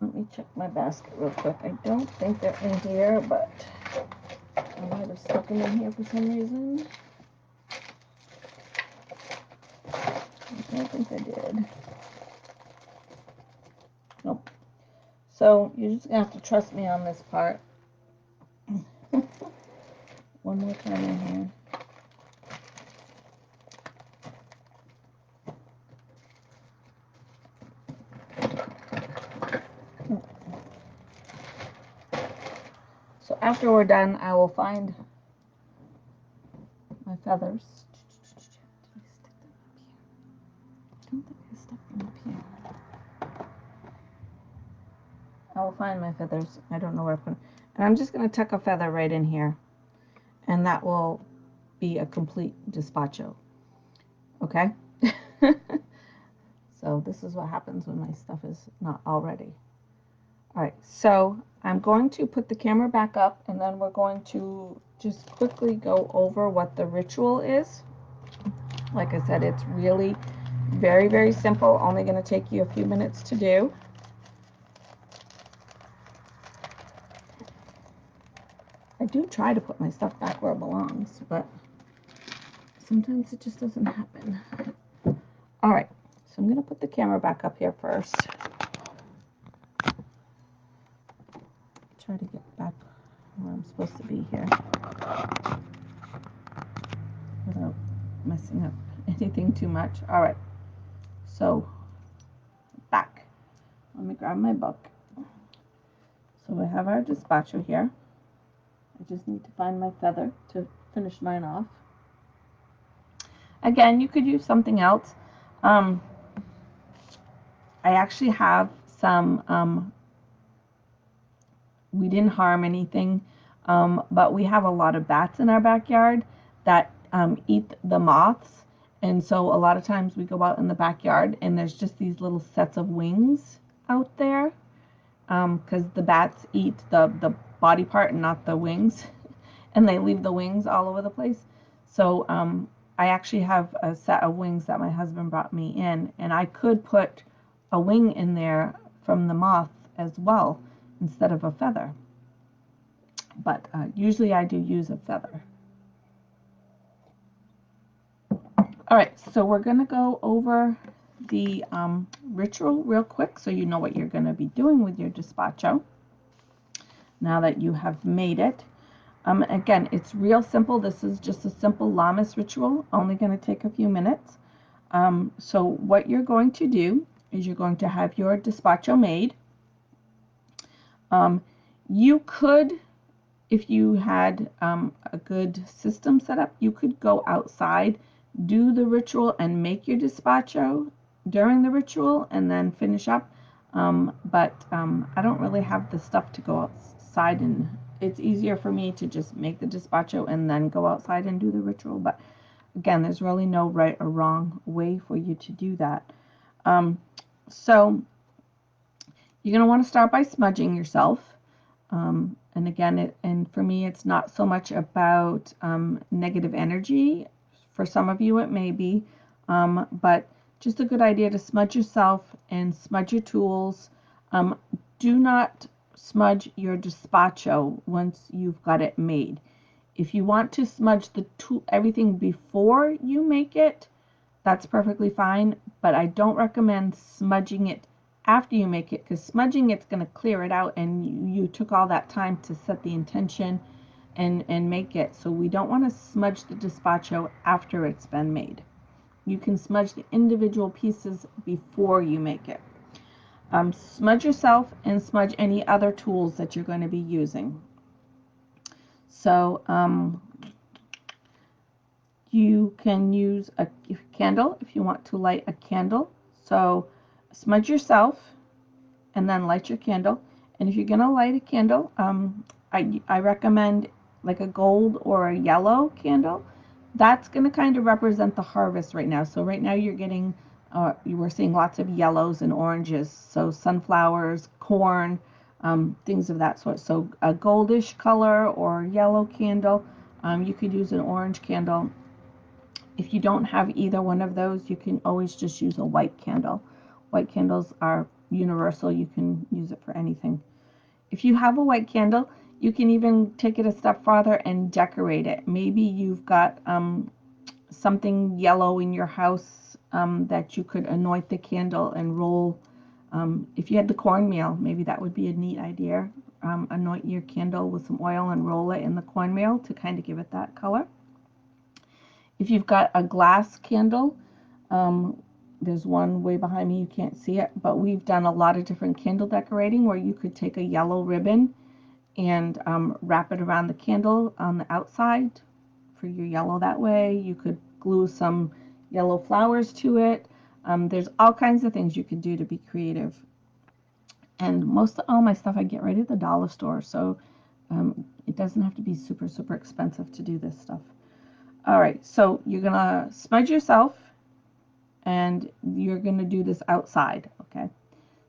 Let me check my basket real quick. I don't think they're in here, but I might have stuck them in here for some reason. I don't think I did. Nope. So you're just gonna have to trust me on this part. One more time in here. So after we're done, I will find my feathers. Did I stick them up here? I don't think I stuck them up here. I will find my feathers. I don't know where I put them. And I'm just going to tuck a feather right in here. And that will be a complete despacho. Okay? So this is what happens when my stuff is not all ready. Alright, so I'm going to put the camera back up and then we're going to just quickly go over what the ritual is. Like I said, it's really very, very simple, only going to take you a few minutes to do. I do try to put my stuff back where it belongs, but sometimes it just doesn't happen. Alright, so I'm going to put the camera back up here first. Try to get back where I'm supposed to be here without messing up anything too much. Alright, so back. Let me grab my book. So we have our despacho here. I just need to find my feather to finish mine off. Again, you could use something else. I actually have some, we didn't harm anything, but we have a lot of bats in our backyard that eat the moths. And so a lot of times we go out in the backyard and there's just these little sets of wings out there because the bats eat the body part and not the wings. And they leave the wings all over the place. So I actually have a set of wings that my husband brought me in, and I could put a wing in there from the moth as well instead of a feather. But usually I do use a feather. All right, so we're going to go over the ritual real quick so you know what you're going to be doing with your despacho now that you have made it. Again, it's real simple. This is just a simple Lammas ritual, only going to take a few minutes. So what you're going to do is you're going to have your despacho made. You could, if you had a good system set up, you could go outside, do the ritual, and make your despacho during the ritual, and then finish up. But I don't really have the stuff to go outside, and it's easier for me to just make the despacho and then go outside and do the ritual. But again, there's really no right or wrong way for you to do that. So you're going to want to start by smudging yourself. And again, and for me, it's not so much about negative energy. For some of you, it may be, but just a good idea to smudge yourself and smudge your tools. Do not smudge your despacho once you've got it made. If you want to smudge the everything before you make it, that's perfectly fine, but I don't recommend smudging it after you make it, because smudging it's going to clear it out, and you took all that time to set the intention and make it. So we don't want to smudge the despacho after it's been made. You can smudge the individual pieces before you make it. Smudge yourself and smudge any other tools that you're going to be using. So you can use a candle if you want to light a candle. So smudge yourself and then light your candle. And if you're going to light a candle, I recommend like a gold or a yellow candle. That's going to kind of represent the harvest right now. So right now you're getting, you were seeing lots of yellows and oranges. So sunflowers, corn, things of that sort. So a goldish color or yellow candle. You could use an orange candle. If you don't have either one of those, you can always just use a white candle. White candles are universal. You can use it for anything. If you have a white candle, you can even take it a step farther and decorate it. Maybe you've got something yellow in your house that you could anoint the candle and roll. If you had the cornmeal, maybe that would be a neat idea. Anoint your candle with some oil and roll it in the cornmeal to kind of give it that color. If you've got a glass candle, um, there's one way behind me, you can't see it, but we've done a lot of different candle decorating where you could take a yellow ribbon and wrap it around the candle on the outside for your yellow that way. You could glue some yellow flowers to it. There's all kinds of things you could do to be creative. And most of all my stuff I get right at the dollar store, so it doesn't have to be super, super expensive to do this stuff. All right, so you're gonna smudge yourself and you're gonna do this outside, okay?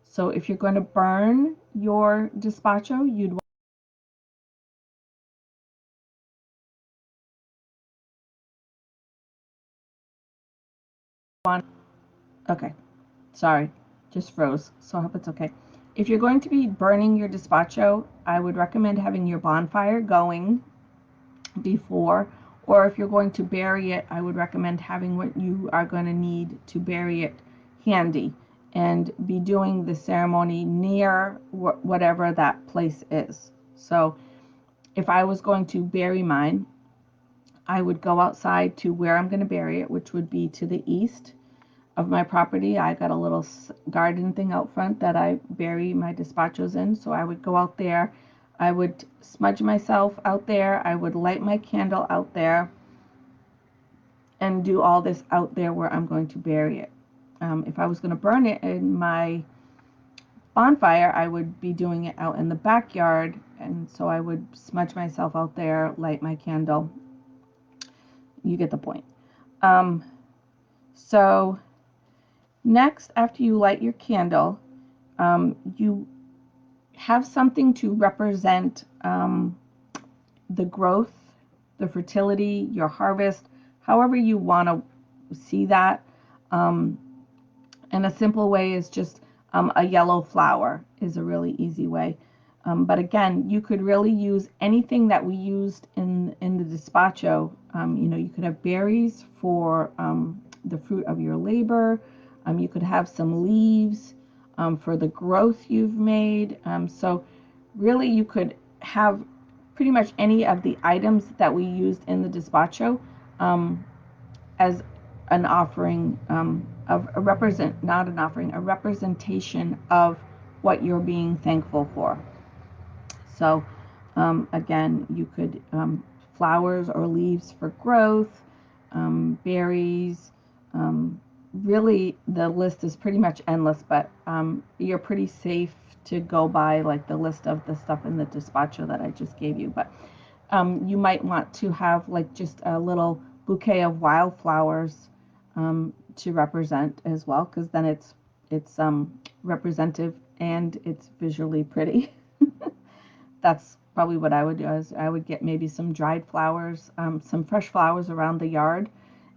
So if you're going to burn your despacho, you'd want, okay, sorry, just froze, so I hope it's okay. If you're going to be burning your despacho, I would recommend having your bonfire going before, or if you're going to bury it, I would recommend having what you are going to need to bury it handy and be doing the ceremony near whatever that place is. So if I was going to bury mine, I would go outside to where I'm going to bury it, which would be to the east of my property. I got a little garden thing out front that I bury my despachos in. So I would go out there. I would smudge myself out there. I would light my candle out there and do all this out there where I'm going to bury it. If I was going to burn it in my bonfire, I would be doing it out in the backyard. And so I would smudge myself out there, light my candle. You get the point. Um, so next, after you light your candle, you have something to represent the growth, the fertility, your harvest, however you want to see that. Um, and a simple way is just a yellow flower is a really easy way. But again, you could really use anything that we used in the despacho. You could have berries for the fruit of your labor. You could have some leaves for the growth you've made. So really, you could have pretty much any of the items that we used in the despacho as an offering of a represent, not an offering, a representation of what you're being thankful for. So Again, you could flowers or leaves for growth, berries. Really, the list is pretty much endless, but you're pretty safe to go by like the list of the stuff in the Despacho that I just gave you. But you might want to have like just a little bouquet of wildflowers to represent as well, because then it's representative and it's visually pretty. That's probably what I would do. Is I would get maybe some dried flowers, some fresh flowers around the yard,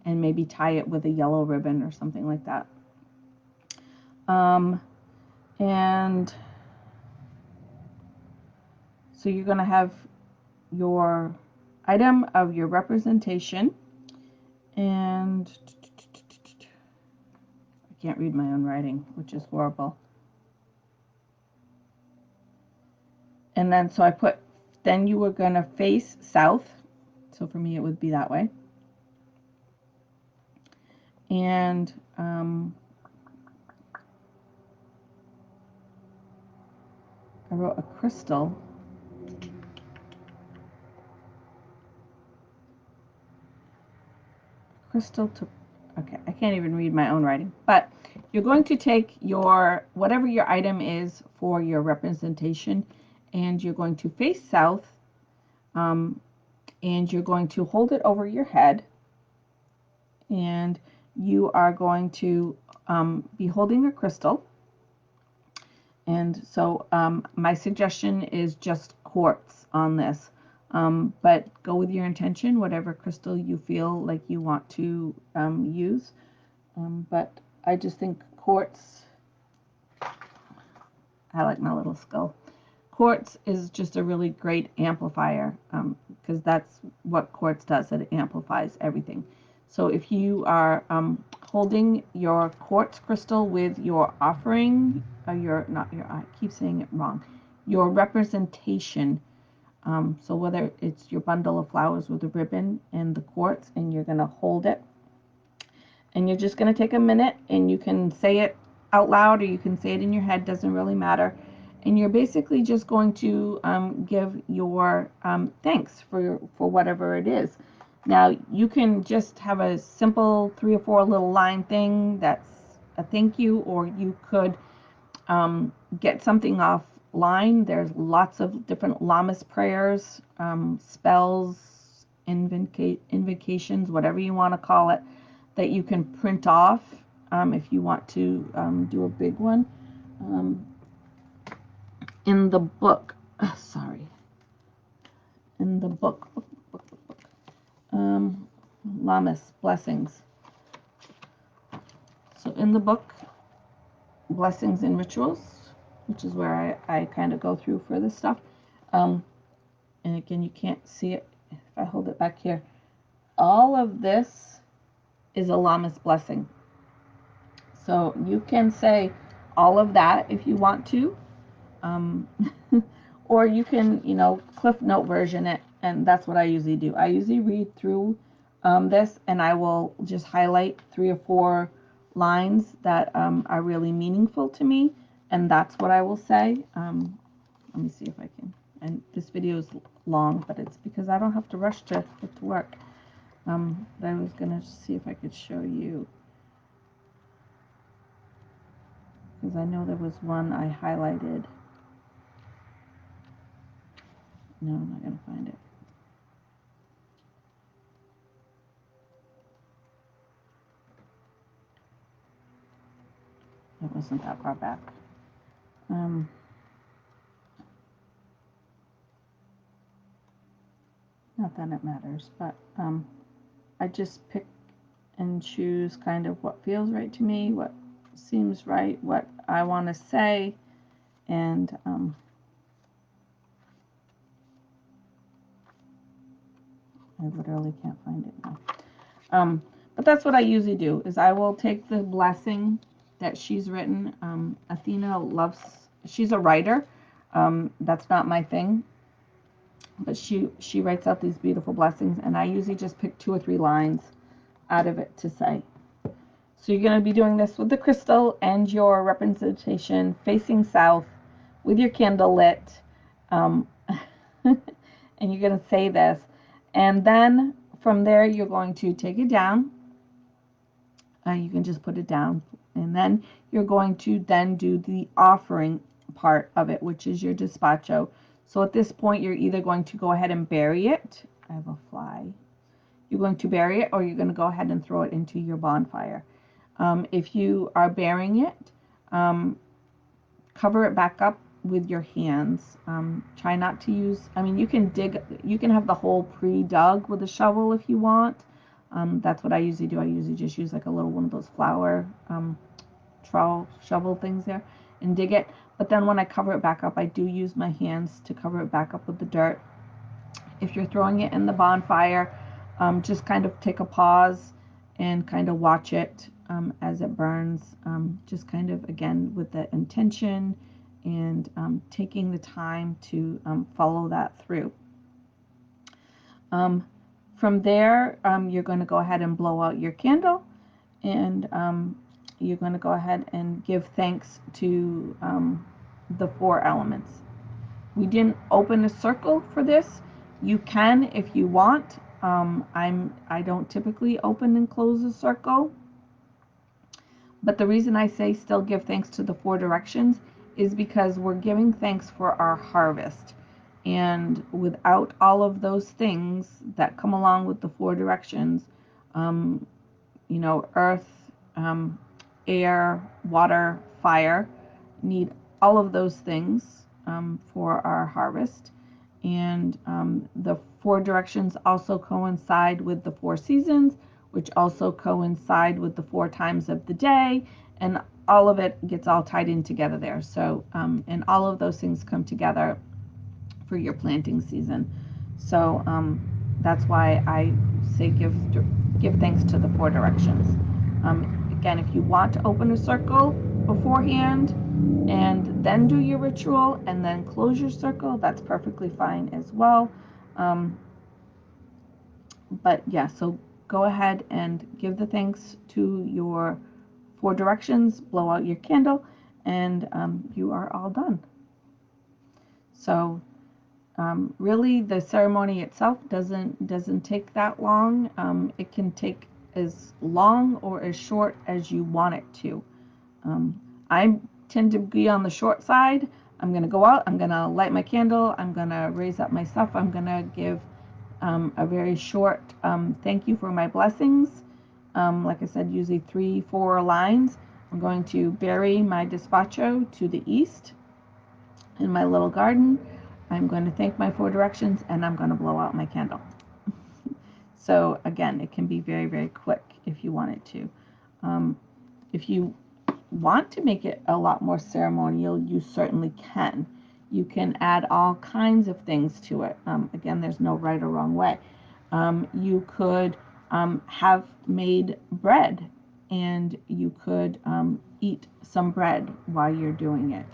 and maybe tie it with a yellow ribbon or something like that. Um, and so you're going to have your item of your representation, and I can't read my own writing, which is horrible. And then so I put, then you were going to face south. So for me, it would be that way. And I wrote a crystal. Crystal to, okay, I can't even read my own writing. But you're going to take your, whatever your item is for your representation, and you're going to face south, and you're going to hold it over your head, and you are going to be holding a crystal. And so my suggestion is just quartz on this. But go with your intention, whatever crystal you feel like you want to use. But I just think quartz, I like my little skull. Quartz is just a really great amplifier, because that's what quartz does, it amplifies everything. So if you are holding your quartz crystal with your offering, not your, I keep saying it wrong, your representation. So whether it's your bundle of flowers with a ribbon and the quartz, and you're going to hold it, and you're just going to take a minute, and you can say it out loud or you can say it in your head, doesn't really matter. And you're basically just going to give your thanks for whatever it is. Now you can just have a simple 3 or 4 little line thing that's a thank you, or you could get something offline. There's lots of different Lammas prayers, spells, invocations, whatever you want to call it, that you can print off if you want to do a big one. In the book, sorry, in the book, Lammas, blessings. So in the book, blessings and rituals, which is where I kind of go through for this stuff. And again, you can't see it if I hold it back here. All of this is a Lammas blessing. So you can say all of that if you want to, um, or you can, Cliff Note version it, and that's what I usually do. I usually read through this, and I will just highlight 3 or 4 lines that are really meaningful to me, and that's what I will say. Let me see if I can. And this video is long, but it's because I don't have to rush to get to work. But I was gonna see if I could show you, because I know there was one I highlighted. No, I'm not gonna find it. It wasn't that far back. Not that it matters, but I just pick and choose kind of what feels right to me, what seems right, what I want to say, and I literally can't find it now. But that's what I usually do, is I will take the blessing that she's written. Athena loves, she's a writer. That's not my thing, but she writes out these beautiful blessings, and I usually just pick 2 or 3 lines out of it to say. So you're going to be doing this with the crystal and your representation facing south with your candle lit. Um, And you're going to say this. And then from there, you're going to take it down. You can just put it down. And then you're going to then do the offering part of it, which is your despacho. So at this point, you're either going to go ahead and bury it. I have a fly. You're going to bury it, or you're going to go ahead and throw it into your bonfire. If you are burying it, cover it back up with your hands. Try not to use, I mean, you can have the hole pre-dug with a shovel if you want. That's what I usually do. I usually just use like a little one of those flower trowel shovel things there and dig it. But then when I cover it back up, I do use my hands to cover it back up with the dirt. If you're throwing it in the bonfire, just kind of take a pause and kind of watch it as it burns. Just kind of, again, with the intention and taking the time to follow that through. From there, you're going to go ahead and blow out your candle, and you're going to go ahead and give thanks to the four elements. We didn't open a circle for this. You can if you want. I don't typically open and close a circle, but the reason I say still give thanks to the four directions is because we're giving thanks for our harvest. And without all of those things that come along with the four directions, um, earth, air, water, fire, need all of those things for our harvest. And the four directions also coincide with the four seasons, which also coincide with the four times of the day. And all of it gets all tied in together there. So, and all of those things come together for your planting season. So that's why I say give thanks to the four directions. Again, if you want to open a circle beforehand and then do your ritual and then close your circle, that's perfectly fine as well. But yeah, so go ahead and give the thanks to your four directions, blow out your candle, and you are all done. So really, the ceremony itself doesn't take that long. It can take as long or as short as you want it to. I tend to be on the short side. I'm gonna go out. I'm gonna light my candle. I'm gonna raise up my stuff. I'm gonna give a very short thank you for my blessings. Like I said, usually 3-4 lines. I'm going to bury my despacho to the east in my little garden. I'm going to thank my four directions, and I'm going to blow out my candle. So again, it can be very, very quick if you want it to. If you want to make it a lot more ceremonial, you certainly can. You can add all kinds of things to it. Again, there's no right or wrong way. You could have made bread, and you could eat some bread while you're doing it.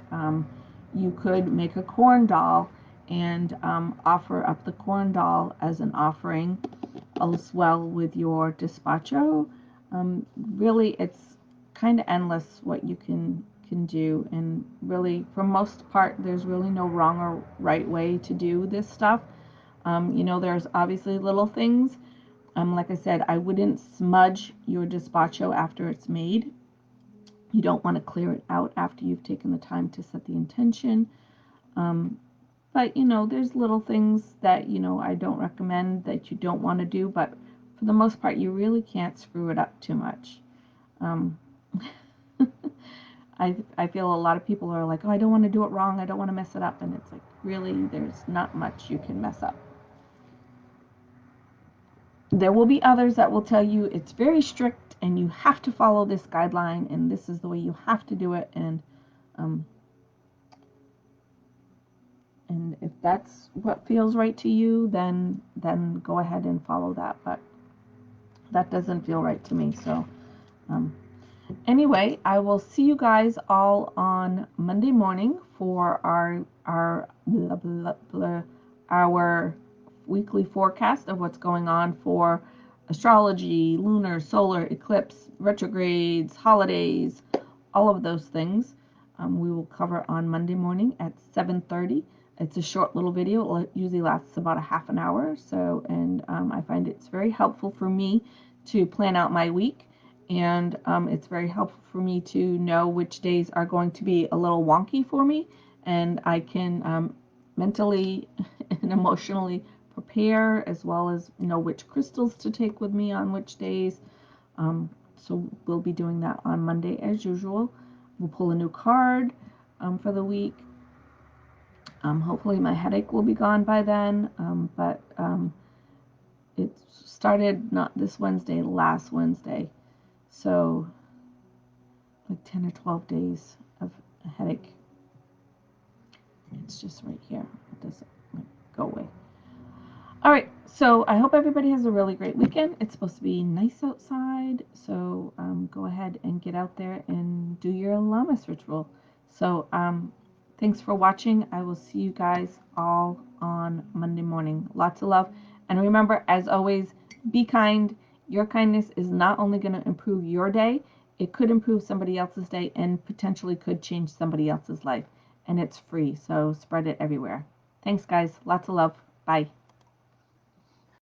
You could make a corn doll and offer up the corn doll as an offering as well with your despacho. Really, it's kind of endless what you can do, and really, for most part, there's really no wrong or right way to do this stuff. There's obviously little things. Like I said, I wouldn't smudge your despacho after it's made. You don't want to clear it out after you've taken the time to set the intention. But there's little things that I don't recommend that you don't want to do, but for the most part, you really can't screw it up too much. Um, I feel a lot of people are like, oh, I don't want to do it wrong. I don't want to mess it up. And it's like, really, there's not much you can mess up. There will be others that will tell you it's very strict and you have to follow this guideline and this is the way you have to do it. Um, and if that's what feels right to you, then go ahead and follow that. But that doesn't feel right to me. So um, anyway, I will see you guys all on Monday morning for our blah, blah, blah, our weekly forecast of what's going on for astrology, lunar, solar, eclipse, retrogrades, holidays, all of those things. We will cover on Monday morning at 7:30. It's a short little video. It usually lasts about a half an hour. So, and I find it's very helpful for me to plan out my week. And it's very helpful for me to know which days are going to be a little wonky for me. And I can mentally and emotionally prepare, as well as know which crystals to take with me on which days. So we'll be doing that on Monday as usual. We'll pull a new card for the week. Hopefully my headache will be gone by then, but it started not this Wednesday, last Wednesday. So like 10 or 12 days of a headache. It's just right here. It doesn't like go away. All right, so I hope everybody has a really great weekend. It's supposed to be nice outside, so go ahead and get out there and do your Lammas ritual. So thanks for watching. I will see you guys all on Monday morning. Lots of love. And remember, as always, be kind. Your kindness is not only going to improve your day, it could improve somebody else's day and potentially could change somebody else's life. And it's free, so spread it everywhere. Thanks, guys. Lots of love. Bye.